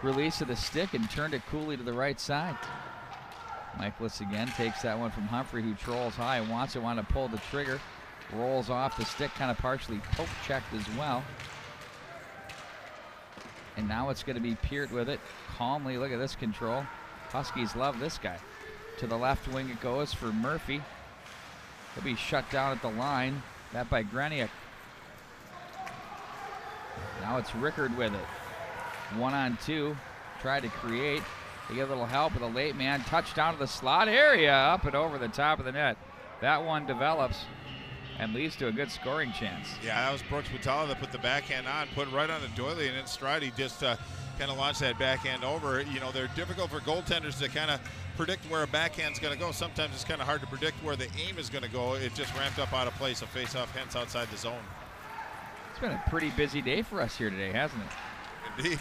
Speaker 1: release of the stick and turned it coolly to the right side. Michaelis again takes that one from Humphrey, who trolls high, wants to pull the trigger. Rolls off the stick, kind of partially poke checked as well. And now it's going to be Peart with it. Calmly, look at this control. Huskies love this guy. To the left wing it goes for Murphy. He'll be shut down at the line. That by Greniak. Now it's Rickard with it. 1-on-2. Tried to create. They get a little help with a late man. Touchdown to the slot area. Up and over the top of the net. That one develops and leads to a good scoring chance.
Speaker 2: Yeah, that was Brooks Butala that put the backhand on, put it right on the doily, and in stride he just kind of launched that backhand over. You know, they're difficult for goaltenders to kind of predict where a backhand's going to go. Sometimes it's kind of hard to predict where the aim is going to go. It just ramped up out of place, a face-off, hence outside the zone.
Speaker 1: It's been a pretty busy day for us here today, hasn't it?
Speaker 2: Indeed.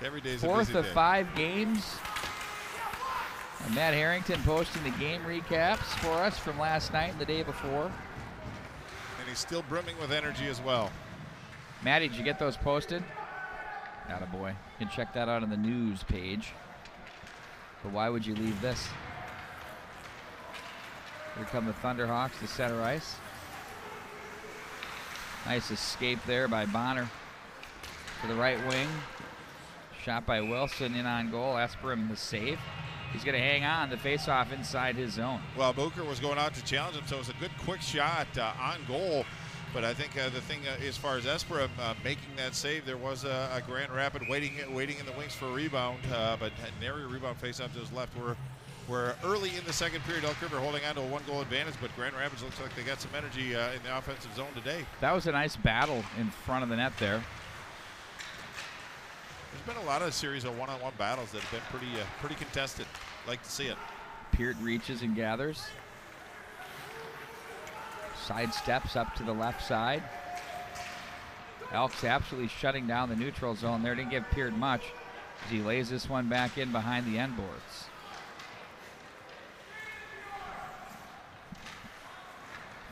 Speaker 2: Every day is a busy day.
Speaker 1: Fourth of 5 games. And Matt Harrington posting the game recaps for us from last night and the day before.
Speaker 2: And he's still brimming with energy as well.
Speaker 1: Matty, did you get those posted? Attaboy. You can check that out on the news page. But why would you leave this? Here come the Thunderhawks to center ice. Nice escape there by Bonner to the right wing. Shot by Wilson in on goal. Esperem the save. He's going to hang on the face-off inside his zone.
Speaker 2: Well, Booker was going out to challenge him, so it was a good quick shot on goal. But I think the thing as far as Esperem making that save, there was a Grand Rapid waiting in the wings for a rebound, but nary rebound face-off to his left. We're early in the second period. Elk River holding on to a 1-goal advantage, but Grand Rapids looks like they got some energy in the offensive zone today.
Speaker 1: That was a nice battle in front of the net there.
Speaker 2: There's been a lot of series of one-on-one battles that have been pretty contested. Like to see it.
Speaker 1: Peart reaches and gathers. Side steps up to the left side. Elks absolutely shutting down the neutral zone there. Didn't give Peart much as he lays this one back in behind the end boards.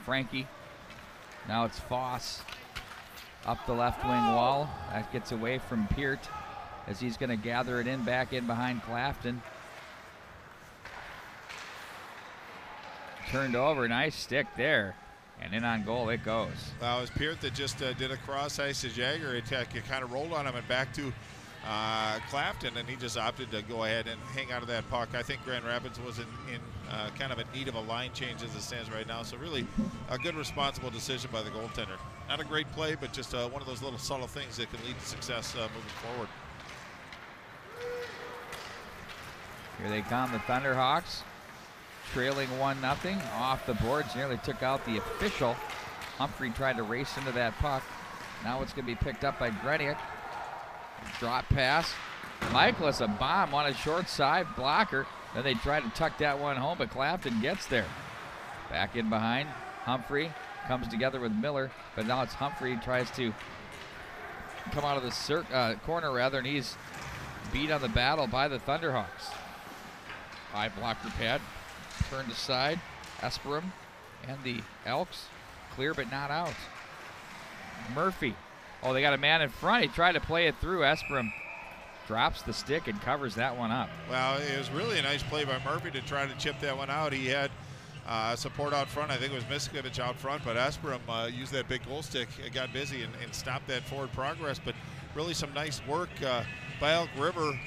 Speaker 1: Frankie. Now it's Foss up the left wing wall. That gets away from Peart as he's going to gather it in back in behind Clafton. Turned over, nice stick there. And in on goal it goes.
Speaker 2: Well, it was Peart that just did a cross ice to Jagger. It kind of rolled on him and back to Clafton, and he just opted to go ahead and hang out of that puck. I think Grand Rapids was in kind of a need of a line change as it stands right now. So really a good responsible decision by the goaltender. Not a great play, but just one of those little subtle things that can lead to success moving forward.
Speaker 1: Here they come, the Thunderhawks. Trailing 1-0 off the boards. Nearly took out the official. Humphrey tried to race into that puck. Now it's going to be picked up by Greniak. Drop pass. Michaelis, a bomb on a short side blocker. Then they try to tuck that one home, but Clafton gets there. Back in behind. Humphrey comes together with Miller, but now it's Humphrey tries to come out of the corner rather, and he's beat on the battle by the Thunderhawks. High blocker pad. Turned aside. Esperem and the Elks clear but not out. Murphy. Oh, they got a man in front. He tried to play it through. Esperem drops the stick and covers that one up.
Speaker 2: Well, it was really a nice play by Murphy to try to chip that one out. He had support out front. I think it was Miskovic out front, but Asperum used that big goal stick, got busy and stopped that forward progress. But really some nice work by Elk River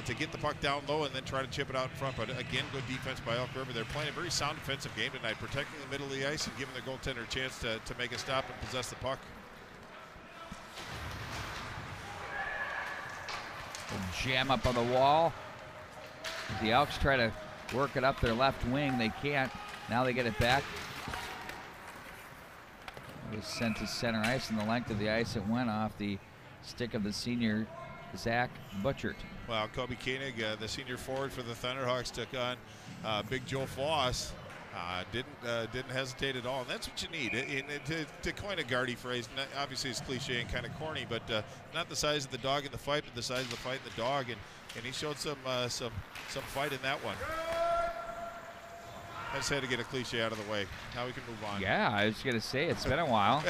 Speaker 2: to get the puck down low and then try to chip it out in front. But again, good defense by Elk River. They're playing a very sound defensive game tonight, protecting the middle of the ice and giving their goaltender a chance to make a stop and possess the puck.
Speaker 1: Jam up on the wall. As the Elks try to work it up their left wing, they can't. Now they get it back. It was sent to center ice, and the length of the ice it went off the stick of the senior Zach Butchert.
Speaker 2: Well, Kobe Koenig, the senior forward for the Thunderhawks, took on Big Joe Foss. Didn't hesitate at all, and that's what you need. To coin a Gardy phrase, obviously it's cliche and kind of corny, but not the size of the dog in the fight, but the size of the fight in the dog, and he showed some fight in that one. I just had to get a cliche out of the way. Now we can move on.
Speaker 1: Yeah, I was gonna say it's been a while.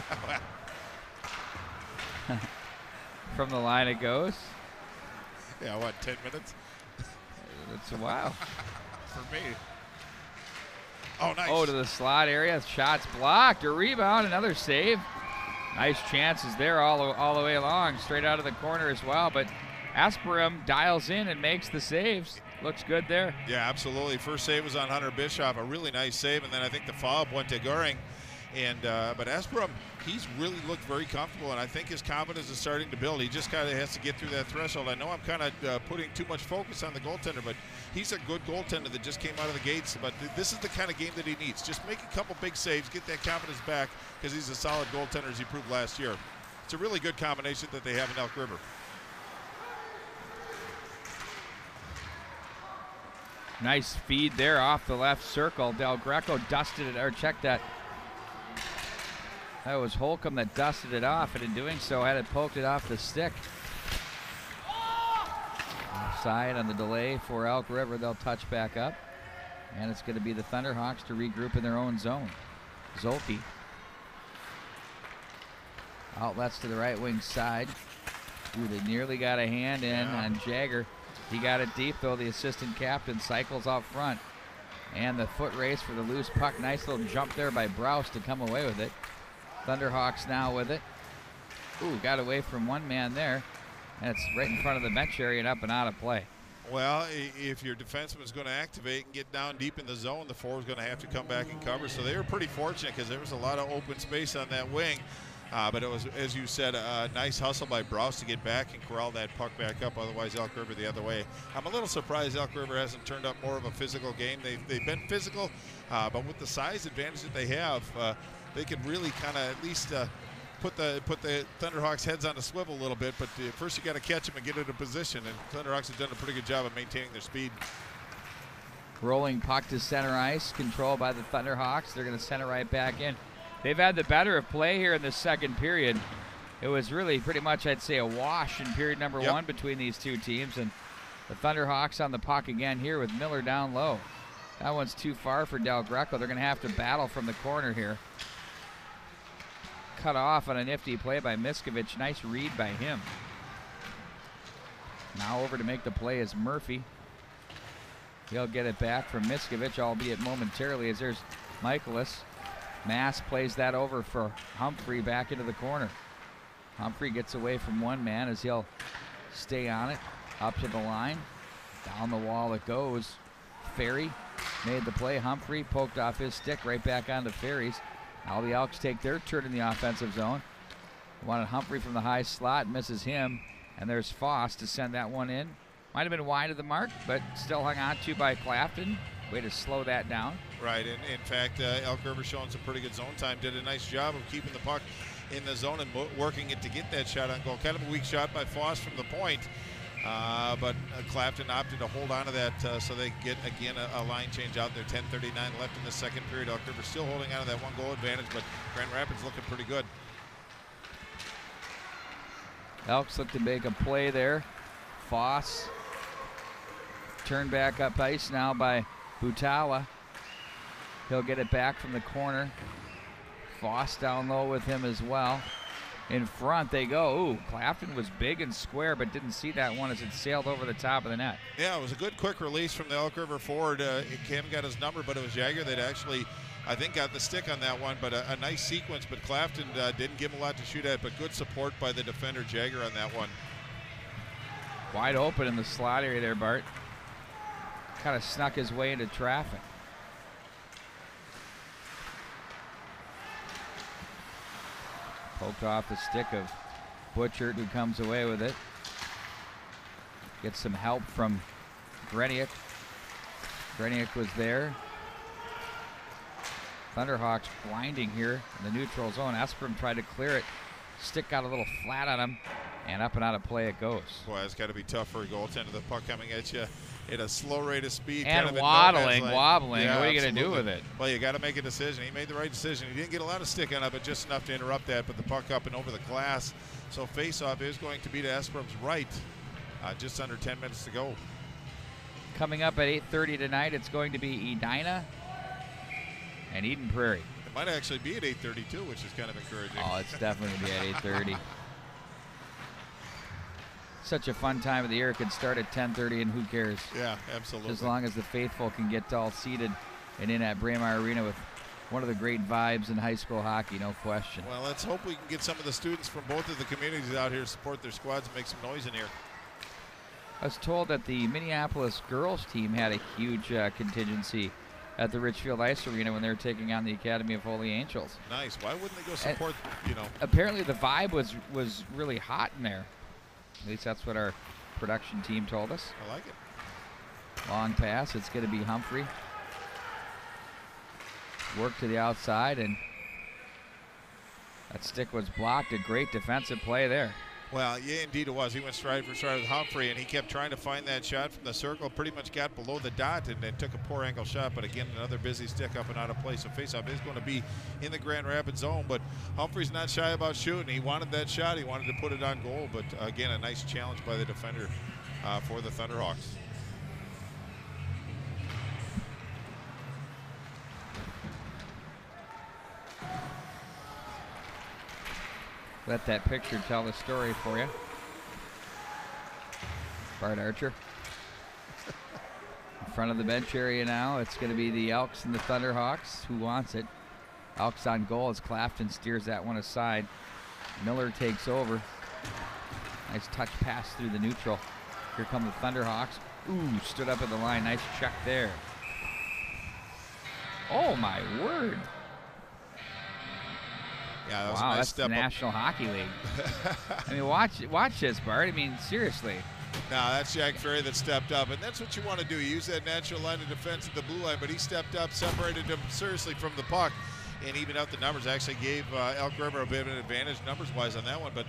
Speaker 1: From the line it goes.
Speaker 2: Yeah, what, 10 minutes?
Speaker 1: It's a while.
Speaker 2: For me. Oh, nice.
Speaker 1: Oh, to the slot area. Shots blocked. A rebound. Another save. Nice chances there all the way along. Straight out of the corner as well. But Asperum dials in and makes the saves. Looks good there.
Speaker 2: Yeah, absolutely. First save was on Hunter Bischoff. A really nice save. And then I think the foul went to Goring. And but Asperum, he's really looked very comfortable, and I think his confidence is starting to build. He just kind of has to get through that threshold. I know I'm kind of putting too much focus on the goaltender, but he's a good goaltender that just came out of the gates. But this is the kind of game that he needs. Just make a couple big saves, get that confidence back, because he's a solid goaltender as he proved last year. It's a really good combination that they have in Elk River.
Speaker 1: Nice feed there off the left circle. Del Greco dusted it, or checked that. That was Holcomb that dusted it off, and in doing so had it poked it off the stick. Offside on the delay for Elk River. They'll touch back up, and it's going to be the Thunderhawks to regroup in their own zone. Zolke. Outlets to the right wing side. Ooh, they nearly got a hand in on Jagger. He got it deep, though. The assistant captain cycles out front. And the foot race for the loose puck. Nice little jump there by Brous to come away with it. Thunderhawks now with it. Ooh, got away from one man there. And it's right in front of the bench area and up and out of play.
Speaker 2: Well, if your defenseman is going to activate and get down deep in the zone, the forward's going to have to come back and cover. So they were pretty fortunate because there was a lot of open space on that wing. But it was, as you said, a nice hustle by Brous to get back and corral that puck back up. Otherwise, Elk River the other way. I'm a little surprised Elk River hasn't turned up more of a physical game. They've been physical, but with the size advantage that they have, they could really kind of at least put the Thunderhawks' heads on a swivel a little bit. But first, you got to catch them and get into position. And Thunderhawks have done a pretty good job of maintaining their speed.
Speaker 1: Rolling puck to center ice, controlled by the Thunderhawks. They're going to center right back in. They've had the better of play here in the second period. It was really pretty much, I'd say, a wash in period number one between these two teams. And the Thunderhawks on the puck again here with Miller down low. That one's too far for Del Greco. They're going to have to battle from the corner here. Cut off on a nifty play by Miskovic. Nice read by him. Now over to make the play is Murphy. He'll get it back from Miskovic, albeit momentarily, as there's Michaelis. Mass plays that over for Humphrey back into the corner. Humphrey gets away from one man as he'll stay on it. Up to the line. Down the wall it goes. Ferry made the play. Humphrey poked off his stick right back onto Ferry's. Now the Elks take their turn in the offensive zone. Wanted Humphrey from the high slot, misses him. And there's Foss to send that one in. Might have been wide of the mark, but still hung on to by Clafton. Way to slow that down.
Speaker 2: Right, and in fact, Elk River showing some pretty good zone time. Did a nice job of keeping the puck in the zone and working it to get that shot on goal. Kind of a weak shot by Foss from the point, but Clafton opted to hold on to that so they get, again, a line change out there. 10:39 left in the second period. Elk River still holding on to that one goal advantage, but Grand Rapids looking pretty good.
Speaker 1: Elks look to make a play there. Foss turned back up ice now by Butawa. He'll get it back from the corner. Foss down low with him as well. in front. They go. Ooh, Clafton was big and square, but didn't see that one as it sailed over the top of the net.
Speaker 2: Yeah, it was a good quick release from the Elk River forward. Cam got his number, but it was Jagger that actually, I think, got the stick on that one. But a nice sequence, but Clafton didn't give him a lot to shoot at, but good support by the defender, Jagger, on that one.
Speaker 1: Wide open in the slot area there, Bart. Kind of snuck his way into traffic. Poked off the stick of Butchert, who comes away with it. Gets some help from Greniak. Greniak was there. Thunderhawks blinding here in the neutral zone. Esperum tried to clear it. Stick got a little flat on him, and up and out of play it goes.
Speaker 2: Boy, it's got to be tough for a goaltender. The puck coming at you at a slow rate of speed.
Speaker 1: And
Speaker 2: kind of
Speaker 1: wobbling.
Speaker 2: Yeah,
Speaker 1: what are you going to do with it?
Speaker 2: Well, you got to make a decision. He made the right decision. He didn't get a lot of stick on it, but just enough to interrupt that. But the puck up and over the glass. So face-off is going to be to Esperum's right. Just under 10 minutes to go.
Speaker 1: Coming up at 8:30 tonight, it's going to be Edina and Eden Prairie.
Speaker 2: It might actually be at 8:32, which is kind of encouraging.
Speaker 1: Oh, it's definitely going to be at 8:30. Such a fun time of the year. It could start at 10:30, and who cares?
Speaker 2: Yeah, absolutely.
Speaker 1: As long as the faithful can get all seated and in at Braemar Arena with one of the great vibes in high school hockey, no question.
Speaker 2: Well, let's hope we can get some of the students from both of the communities out here to support their squads and make some noise in here.
Speaker 1: I was told that the Minneapolis girls team had a huge contingency at the Richfield Ice Arena when they were taking on the Academy of Holy Angels.
Speaker 2: Nice. Why wouldn't they go support,
Speaker 1: Apparently the vibe was really hot in there. At least that's what our production team told us.
Speaker 2: I like it.
Speaker 1: Long pass. It's going to be Humphrey. Work to the outside, and that stick was blocked. A great defensive play there.
Speaker 2: Well, yeah, indeed it was. He went stride for stride with Humphrey, and he kept trying to find that shot from the circle. Pretty much got below the dot and then took a poor angle shot. But again, another busy stick up and out of play. So faceoff is going to be in the Grand Rapids zone. But Humphrey's not shy about shooting. He wanted that shot. He wanted to put it on goal. But again, a nice challenge by the defender for the Thunderhawks.
Speaker 1: Let that picture tell the story for you. Bart Archer. In front of the bench area now, it's going to be the Elks and the Thunderhawks. Who wants it? Elks on goal as Clafton steers that one aside. Miller takes over. Nice touch pass through the neutral. Here come the Thunderhawks. Ooh, stood up at the line. Nice check there. Oh, my word.
Speaker 2: Yeah, that was
Speaker 1: wow,
Speaker 2: a nice
Speaker 1: that's
Speaker 2: step
Speaker 1: the
Speaker 2: up.
Speaker 1: National Hockey League. I mean, watch this, Bart. I mean, seriously.
Speaker 2: No, that's Jack Ferry that stepped up, and that's what you want to do. You use that natural line of defense at the blue line, but he stepped up, separated him seriously from the puck, and even out the numbers. Actually gave Elk River a bit of an advantage numbers-wise on that one. But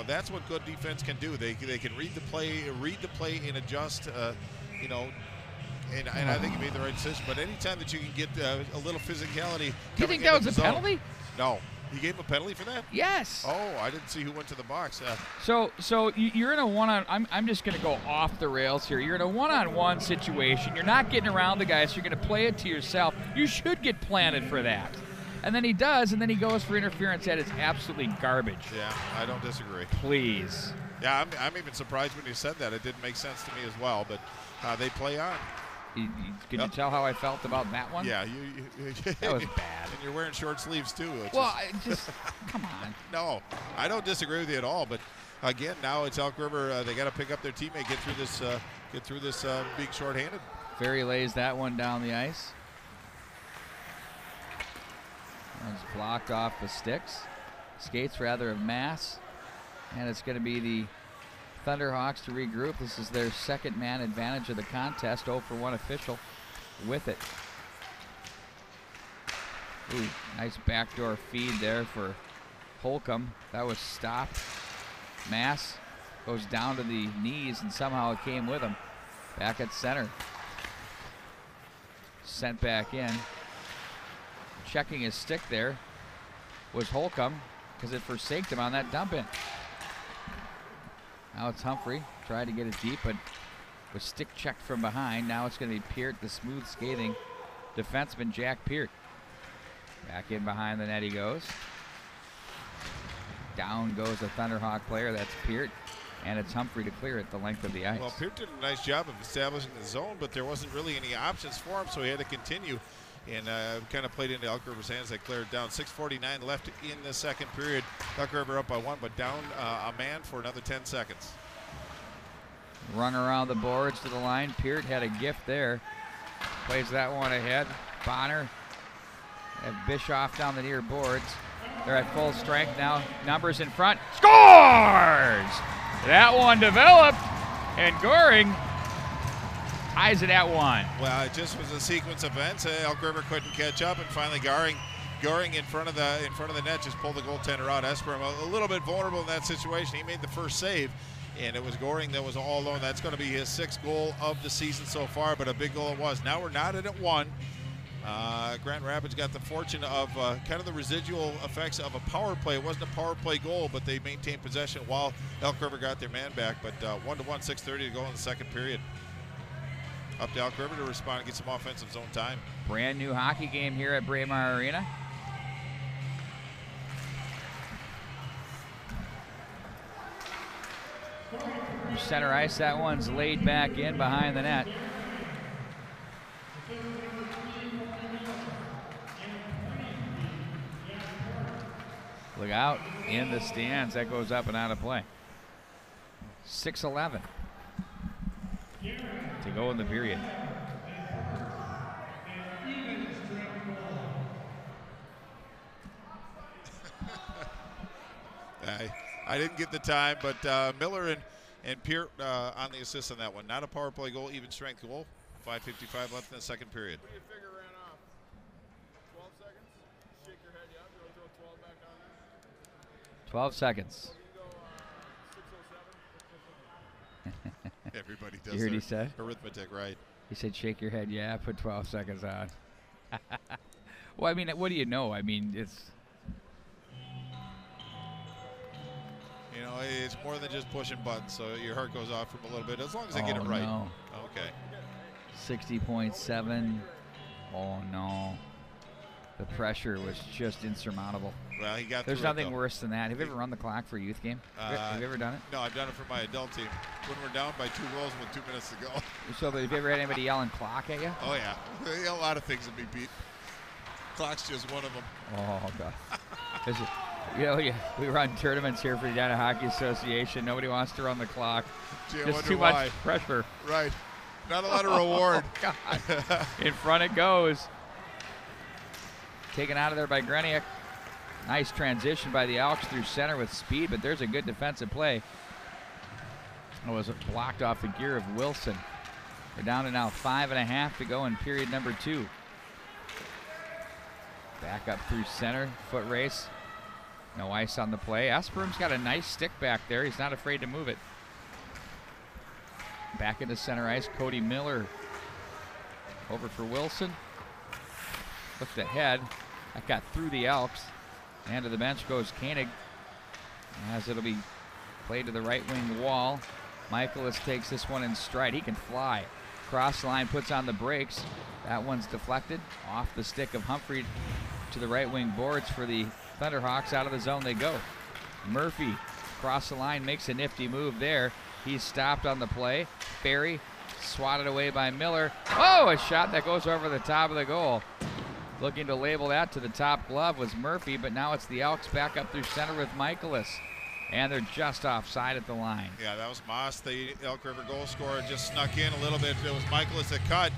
Speaker 2: that's what good defense can do. They can read the play, and adjust. And I think he made the right decision. But anytime that you can get a little physicality,
Speaker 1: do you think that was a penalty?
Speaker 2: No. He gave him a penalty for that?
Speaker 1: Yes.
Speaker 2: Oh, I didn't see who went to the box.
Speaker 1: So you're in a one-on. I'm just going to go off the rails here. You're in a one-on-one situation. You're not getting around the guy, so you're going to play it to yourself. You should get planted for that. And then he does, and then he goes for interference. That is absolutely garbage.
Speaker 2: Yeah, I don't disagree.
Speaker 1: Please.
Speaker 2: Yeah, I'm even surprised when you said that. It didn't make sense to me as well, but they play on.
Speaker 1: Could you tell how I felt about that one?
Speaker 2: Yeah,
Speaker 1: that was bad.
Speaker 2: And you're wearing short sleeves too.
Speaker 1: Come on.
Speaker 2: No, I don't disagree with you at all. But again, now it's Elk River. They got to pick up their teammate, get through this being shorthanded.
Speaker 1: Ferry lays that one down the ice. One's blocked off the sticks. Skates rather of mass, and it's going to be the Thunderhawks to regroup. This is their second man advantage of the contest. 0 for 1 official with it. Ooh, nice backdoor feed there for Holcomb. That was stopped. Mass goes down to the knees, and somehow it came with him. Back at center. Sent back in. Checking his stick there was Holcomb because it forsaked him on that dump in. Now it's Humphrey. Tried to get it deep, but was stick checked from behind. Now it's going to be Peart, the smooth skating defenseman, Jack Peart. Back in behind the net he goes. Down goes a Thunderhawk player. That's Peart. And it's Humphrey to clear it the length of the ice.
Speaker 2: Well, Peart did a nice job of establishing the zone, but there wasn't really any options for him, so he had to continue. And kind of played into Elk River's hands. They cleared down. 6:49 left in the second period. Elk River up by 1, but down a man for another 10 seconds.
Speaker 1: Rung around the boards to the line. Peart had a gift there. Plays that one ahead. Bonner and Bischoff down the near boards. They're at full strength now. Numbers in front. Scores! That one developed, and Goring ties it at 1.
Speaker 2: Well, it just was a sequence of events. Elk River couldn't catch up, and finally Goring in front of the net just pulled the goaltender out. Esperum a little bit vulnerable in that situation. He made the first save, and it was Goring that was all alone. That's going to be his 6th goal of the season so far, but a big goal it was. Now we're knotted at 1. Grand Rapids got the fortune of kind of the residual effects of a power play. It wasn't a power play goal, but they maintained possession while Elk River got their man back. But 1-1, 6:30 to go in the second period. Up to Elk River to respond and get some offensive zone time.
Speaker 1: Brand new hockey game here at Braemar Arena. From center ice, that one's laid back in behind the net. Look out in the stands. That goes up and out of play. 6:11 to go in the period.
Speaker 2: I didn't get the time, but Miller and Peart on the assist on that one. Not a power play goal, even strength goal. 5:55 left in the second period.
Speaker 1: 12 seconds.
Speaker 2: Everybody does.
Speaker 1: You heard he said?
Speaker 2: Arithmetic, right?
Speaker 1: He said, shake your head. Yeah, put 12 seconds on. Well, I mean, what do you know? I mean, it's...
Speaker 2: You know, it's more than just pushing buttons, so your heart goes off from a little bit, as long as they get it right.
Speaker 1: No.
Speaker 2: Okay.
Speaker 1: 60.7. Oh, no. The pressure was just insurmountable.
Speaker 2: Well, he got
Speaker 1: There's
Speaker 2: through
Speaker 1: nothing
Speaker 2: it,
Speaker 1: worse than that. Have you ever run the clock for a youth game? Have you ever done it?
Speaker 2: No, I've done it for my adult team. When we're down by 2 goals with 2 minutes to go.
Speaker 1: So, but have you ever had anybody yelling clock at you?
Speaker 2: Oh, yeah. A lot of things would be beat. Clock's just one of them.
Speaker 1: Oh, God. You know, we run tournaments here for the Edina Hockey Association. Nobody wants to run the clock.
Speaker 2: Gee,
Speaker 1: just too much pressure.
Speaker 2: Right. Not a lot of reward.
Speaker 1: Oh, God. In front it goes. Taken out of there by Greniak. Nice transition by the Elks through center with speed, but there's a good defensive play. It was blocked off the gear of Wilson. We're down to now 5.5 to go in period number 2. Back up through center, foot race. No ice on the play. Esperum's got a nice stick back there. He's not afraid to move it. Back into center ice, Cody Miller over for Wilson. Looked ahead. That got through the Elks. And to the bench goes Koenig, as it'll be played to the right wing wall. Michaelis takes this one in stride. He can fly. Cross line, puts on the brakes. That one's deflected off the stick of Humphrey to the right wing boards for the Thunderhawks. Out of the zone they go. Murphy across the line, makes a nifty move there. He's stopped on the play. Ferry swatted away by Miller. Oh, a shot that goes over the top of the goal. Looking to label that to the top glove was Murphy, but now it's the Elks back up through center with Michaelis. And they're just offside at the line.
Speaker 2: Yeah, that was Moss, the Elk River goal scorer, just snuck in a little bit. It was Michaelis that cut.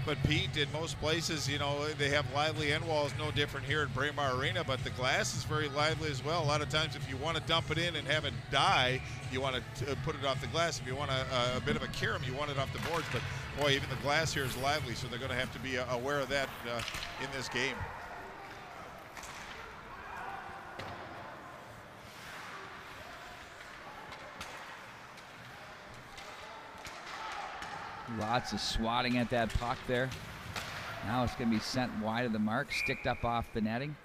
Speaker 2: But Pete, in most places, you know, they have lively end walls, no different here at Braemar Arena, but the glass is very lively as well. A lot of times if you want to dump it in and have it die, you want to put it off the glass. If you want a bit of a carom, you want it off the boards. But, boy, even the glass here is lively, so they're going to have to be aware of that in this game.
Speaker 1: Lots of swatting at that puck there. Now it's going to be sent wide of the mark, sticked up off the netting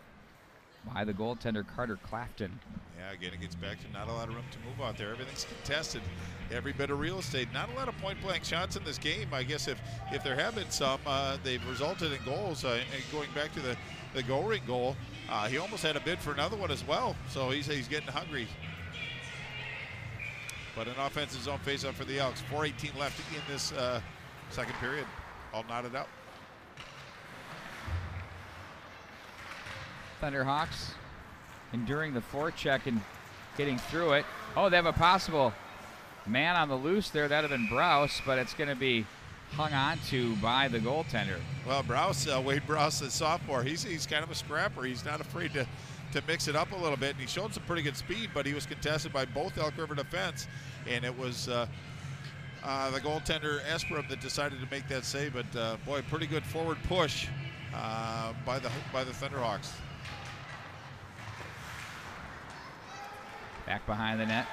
Speaker 1: by the goaltender Carter Clafton.
Speaker 2: Yeah, again, it gets back to not a lot of room to move out there. Everything's contested, every bit of real estate. Not a lot of point-blank shots in this game. I guess if there have been some, they've resulted in goals. And going back to the goal ring goal, he almost had a bid for another one as well. So he's getting hungry. But an offensive zone face-off for the Elks. 4:18 left in this second period. All knotted up.
Speaker 1: Thunderhawks enduring the forecheck and getting through it. Oh, they have a possible man on the loose there. That would have been Brous, but it's going to be hung on to by the goaltender.
Speaker 2: Well, Brous, Wade Brous, the sophomore, he's kind of a scrapper. He's not afraid to mix it up a little bit, and he showed some pretty good speed, but he was contested by both Elk River defense, and it was the goaltender Esperum that decided to make that save. But boy, pretty good forward push by the Thunderhawks.
Speaker 1: Back behind the net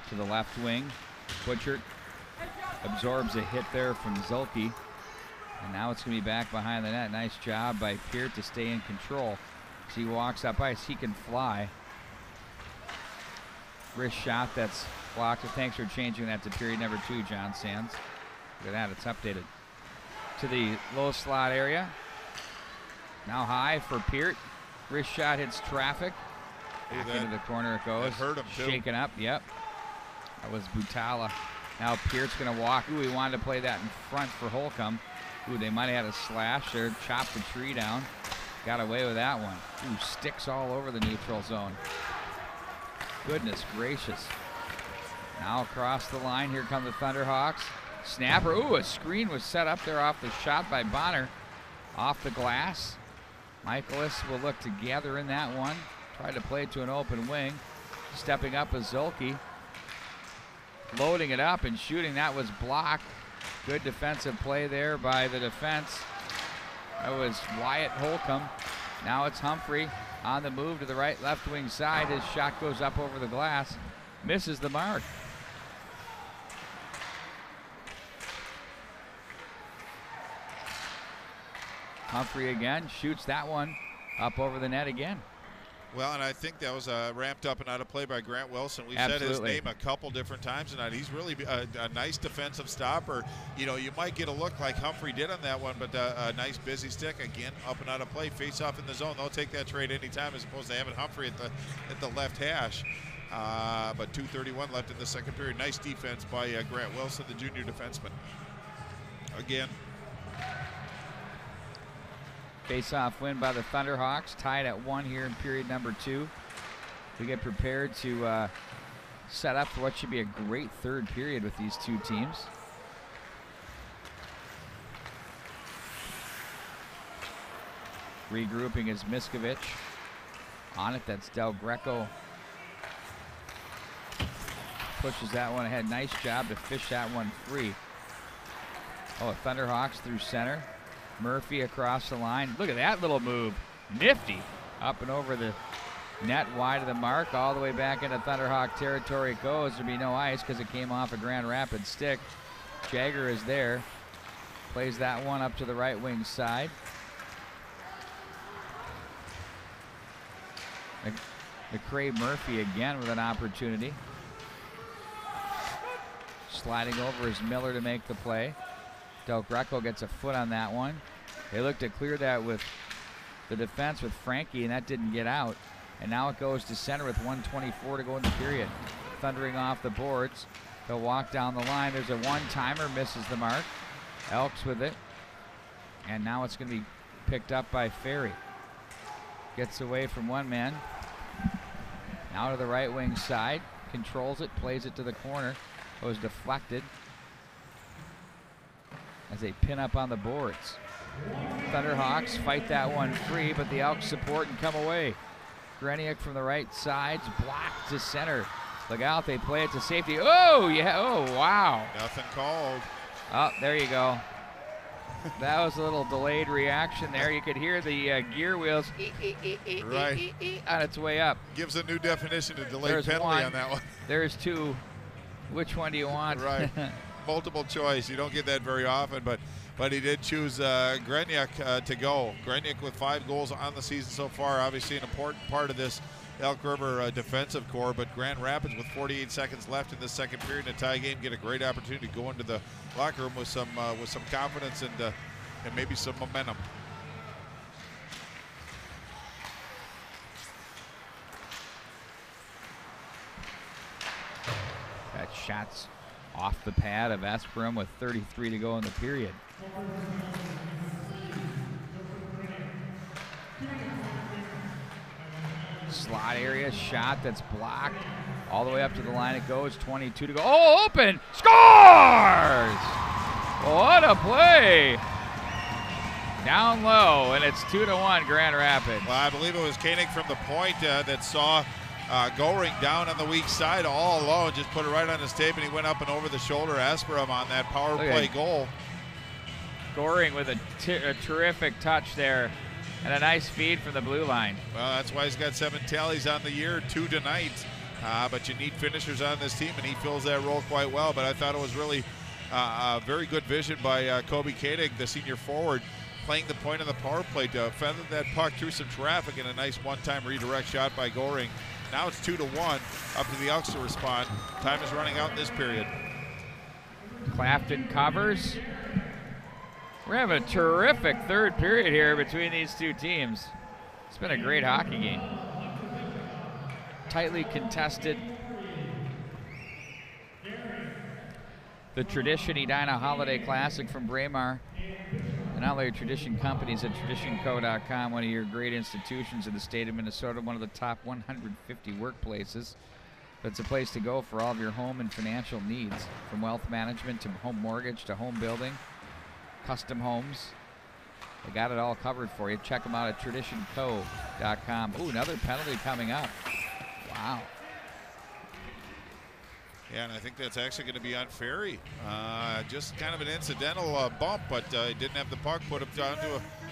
Speaker 1: to the left wing. Butchert absorbs a hit there from Zulke. And now it's going to be back behind the net. Nice job by Peart to stay in control. As he walks up ice, he can fly. Wrist shot that's blocked. Thanks for changing that to period number 2, John Sands. Look at that, it's updated. To the low slot area. Now high for Peart. Wrist shot hits traffic. Back into the corner it goes.
Speaker 2: That hurt him too.
Speaker 1: Shaken up, yep. That was Butala. Now Peart's going to walk. Ooh, he wanted to play that in front for Holcomb. Ooh, they might have had a slash there. Chopped the tree down. Got away with that one. Ooh, sticks all over the neutral zone. Goodness gracious. Now across the line, here come the Thunderhawks. Snapper, ooh, a screen was set up there off the shot by Bonner. Off the glass. Michaelis will look to gather in that one. Tried to play it to an open wing. Stepping up is Zulke. Loading it up and shooting, that was blocked. Good defensive play there by the defense. That was Wyatt Holcomb. Now it's Humphrey on the move to the right left wing side. His shot goes up over the glass. Misses the mark. Humphrey again shoots that one up over the net again.
Speaker 2: Well, and I think that was ramped up and out of play by Grant Wilson. We've said his name a couple different times tonight. He's really a nice defensive stopper. You know, you might get a look like Humphrey did on that one, but a nice busy stick. Again, up and out of play, face off in the zone. They'll take that trade anytime as opposed to having Humphrey at the left hash. But 2:31 left in the second period. Nice defense by Grant Wilson, the junior defenseman. Again.
Speaker 1: Face-off win by the Thunderhawks, tied at 1 here in period number 2. We get prepared to set up for what should be a great third period with these two teams. Regrouping is Miskovich. On it, that's Del Greco. Pushes that one ahead. Nice job to fish that one free. Oh, Thunderhawks through center. Murphy across the line. Look at that little move. Nifty. Up and over the net, wide of the mark. All the way back into Thunderhawk territory it goes. There'll be no ice because it came off a Grand Rapids stick. Jagger is there. Plays that one up to the right wing side. McCrae Murphy again with an opportunity. Sliding over is Miller to make the play. Del Greco gets a foot on that one. They look to clear that with the defense with Frankie, and that didn't get out. And now it goes to center with 1:24 to go in the period. Thundering off the boards. They'll walk down the line. There's a one-timer, misses the mark. Elks with it. And now it's going to be picked up by Ferry. Gets away from one man. Now to the right wing side. Controls it, plays it to the corner. It was deflected as they pin up on the boards. Thunderhawks fight that one free, but the Elks support and come away. Greniak from the right side's blocked to center. Look out, they play it to safety. Oh, yeah, oh, wow.
Speaker 2: Nothing called.
Speaker 1: Oh, there you go. That was a little delayed reaction there. You could hear the gear wheels
Speaker 2: right
Speaker 1: on its way up.
Speaker 2: Gives a new definition to delayed penalty on that one.
Speaker 1: There's two. Which one do you want?
Speaker 2: Right. multiple choice. You don't get that very often, but he did choose Greniak to go. Greniak with 5 goals on the season so far, obviously an important part of this Elk River defensive core, but Grand Rapids with 48 seconds left in the second period in a tie game get a great opportunity to go into the locker room with some confidence and maybe some momentum.
Speaker 1: That shot's off the pad of Esperum with 33 to go in the period. Slot area shot that's blocked. All the way up to the line it goes, 22 to go. Oh, open! Scores! What a play! Down low, and it's 2-1 Grand Rapids.
Speaker 2: Well, I believe it was Koenig from the point that saw Goring down on the weak side all alone, just put it right on his tape, and he went up and over the shoulder Esperum on that power play goal.
Speaker 1: Goring with a terrific touch there. And a nice feed from the blue line.
Speaker 2: Well, that's why he's got 7 tallies on the year, 2 tonight. But you need finishers on this team, and he fills that role quite well. But I thought it was really very good vision by Kobe Koenig, the senior forward, playing the point of the power play to feather that puck through some traffic, and a nice one-time redirect shot by Goring. Now it's 2-1, up to the Elks to respond. Time is running out in this period.
Speaker 1: Clafton covers. We're having a terrific third period here between these two teams. It's been a great hockey game. Tightly contested. The Tradition Edina Holiday Classic from Braemar. And all your Tradition companies at traditionco.com, one of your great institutions in the state of Minnesota, one of the top 150 workplaces. It's a place to go for all of your home and financial needs, from wealth management to home mortgage to home building. Custom homes. They got it all covered for you. Check them out at traditionco.com. Ooh, another penalty coming up. Wow.
Speaker 2: Yeah, and I think that's actually going to be on Ferry. Just kind of an incidental bump, but he didn't have the puck, put him down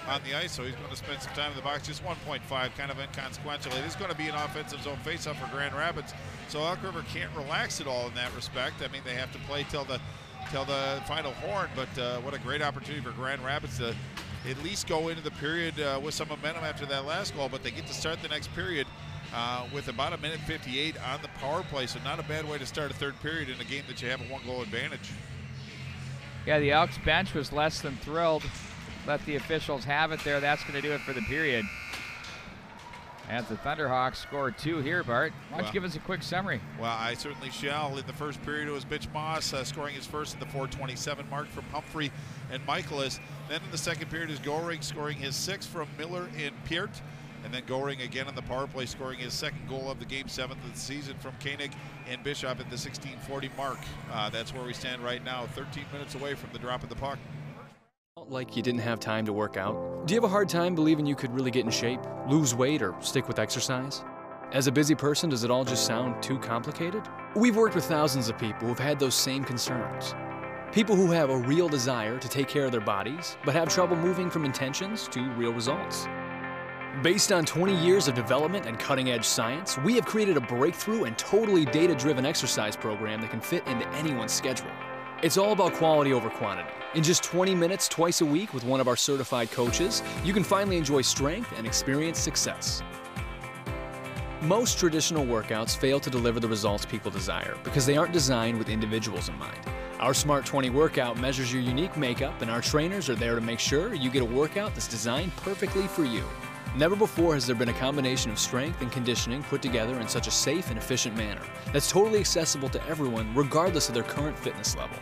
Speaker 2: on the ice, so he's going to spend some time in the box. Just 1.5, kind of inconsequential. It is going to be an offensive zone faceoff for Grand Rapids, so Elk River can't relax at all in that respect. I mean, they have to play till the final horn, but what a great opportunity for Grand Rapids to at least go into the period with some momentum after that last goal, but they get to start the next period with about 1:58 on the power play, so not a bad way to start a third period in a game that you have a 1-goal advantage.
Speaker 1: Yeah, the Elks bench was less than thrilled. Let the officials have it there. That's going to do it for the period. As the Thunderhawks score 2 here, Bart. Why don't you give us a quick summary?
Speaker 2: Well, I certainly shall. In the first period, it was Bitch Moss scoring his first at the 4:27 mark from Humphrey and Michaelis. Then in the second period is Goring scoring his 6th from Miller and Peart. And then Goring again on the power play, scoring his 2nd goal of the game, 7th of the season from Koenig and Bishop at the 16:40 mark. That's where we stand right now, 13 minutes away from the drop of the puck.
Speaker 4: Like you didn't have time to work out? Do you have a hard time believing you could really get in shape, lose weight, or stick with exercise? As a busy person, does it all just sound too complicated? We've worked with thousands of people who've had those same concerns. People who have a real desire to take care of their bodies, but have trouble moving from intentions to real results. Based on 20 years of development and cutting-edge science, we have created a breakthrough and totally data-driven exercise program that can fit into anyone's schedule. It's all about quality over quantity. In just 20 minutes twice a week with one of our certified coaches, you can finally enjoy strength and experience success. Most traditional workouts fail to deliver the results people desire because they aren't designed with individuals in mind. Our Smart 20 workout measures your unique makeup, and our trainers are there to make sure you get a workout that's designed perfectly for you. Never before has there been a combination of strength and conditioning put together in such a safe and efficient manner that's totally accessible to everyone regardless of their current fitness level.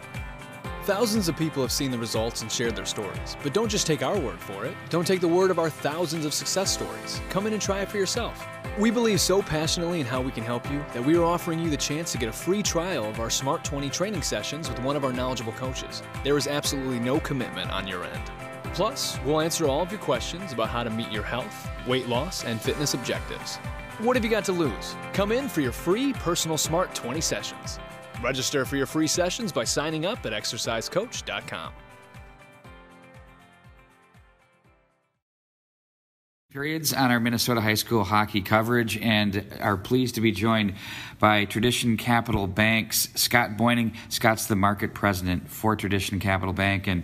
Speaker 4: Thousands of people have seen the results and shared their stories, but don't just take our word for it. Don't take the word of our thousands of success stories. Come in and try it for yourself. We believe so passionately in how we can help you that we are offering you the chance to get a free trial of our Smart 20 training sessions with one of our knowledgeable coaches. There is absolutely no commitment on your end. Plus, we'll answer all of your questions about how to meet your health, weight loss, and fitness objectives. What have you got to lose? Come in for your free personal Smart 20 sessions. Register for your free sessions by signing up at exercisecoach.com.
Speaker 1: Periods on our Minnesota high school hockey coverage, and are pleased to be joined by Tradition Capital Bank's Scott Boyning. Scott's the market president for Tradition Capital Bank. And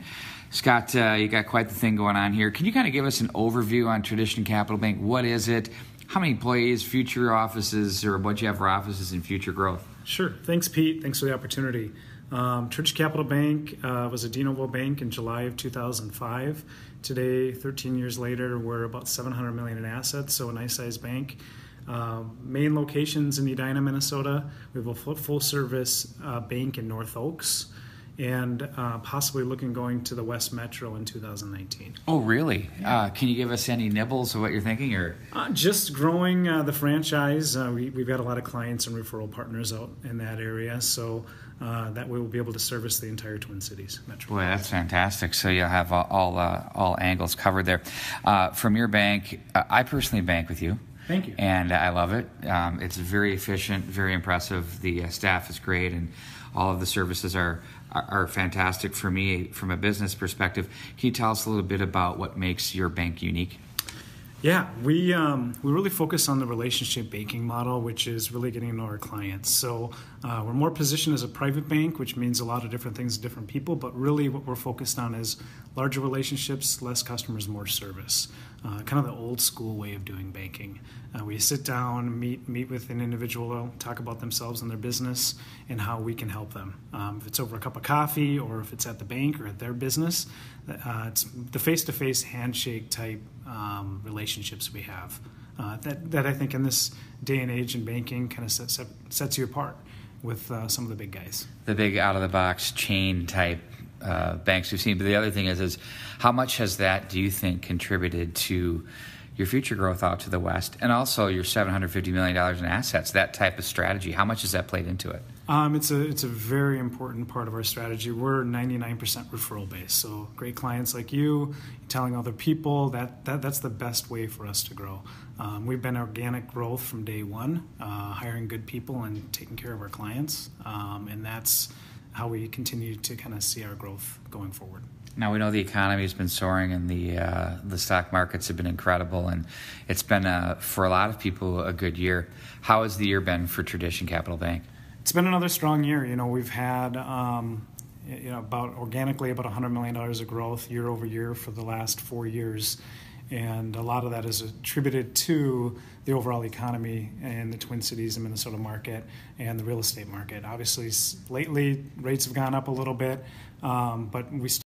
Speaker 1: Scott, you got quite the thing going on here. Can you kind of give us an overview on Tradition Capital Bank? What is it? How many employees, future offices, or what you have for offices and future growth?
Speaker 5: Sure. Thanks, Pete. Thanks for the opportunity. Tradition Capital Bank was a de novo bank in July of 2005. Today, 13 years later, we're about $700 million in assets, so a nice-sized bank. Main locations in Edina, Minnesota. We have a full-service bank in North Oaks, and possibly looking going to the West Metro in 2019.
Speaker 1: Oh, really?
Speaker 5: Yeah.
Speaker 1: Can you give us any nibbles of what you're thinking? Or
Speaker 5: just growing the franchise. We've got a lot of clients and referral partners out in that area, so that we will be able to service the entire Twin Cities metro.
Speaker 1: Boy, that's fantastic. So you'll have all angles covered there. From your bank, I personally bank with you.
Speaker 5: Thank you.
Speaker 1: And I love it. It's very efficient, very impressive. The staff is great, and all of the services are fantastic for me from a business perspective. Can you tell us a little bit about what makes your bank unique?
Speaker 5: Yeah, we really focus on the relationship banking model, which is really getting to know our clients. So we're more positioned as a private bank, which means a lot of different things to different people, but really what we're focused on is larger relationships, less customers, more service. Kind of the old school way of doing banking. We sit down, meet with an individual, talk about themselves and their business and how we can help them. If it's over a cup of coffee or if it's at the bank or at their business, it's the face-to-face handshake type relationships we have. That I think in this day and age in banking kind of sets you apart with some of the big guys.
Speaker 1: The big out-of-the-box chain type banks we've seen. But the other thing is how much has that, do you think, contributed to your future growth out to the West, and also your $750 million in assets, that type of strategy? How much has that played into it?
Speaker 5: It's a very important part of our strategy. We're 99% referral based, so great clients like you telling other people that's the best way for us to grow. We've been organic growth from day one, hiring good people and taking care of our clients, and that's how we continue to kind of see our growth going forward.
Speaker 1: Now, we know the economy has been soaring and the stock markets have been incredible, and it's been, for a lot of people, a good year. How has the year been for Tradition Capital Bank?
Speaker 5: It's been another strong year. We've had about organically about $100 million of growth year over year for the last 4 years. And a lot of that is attributed to the overall economy in the Twin Cities and Minnesota market and the real estate market. Obviously, lately rates have gone up a little bit, but we still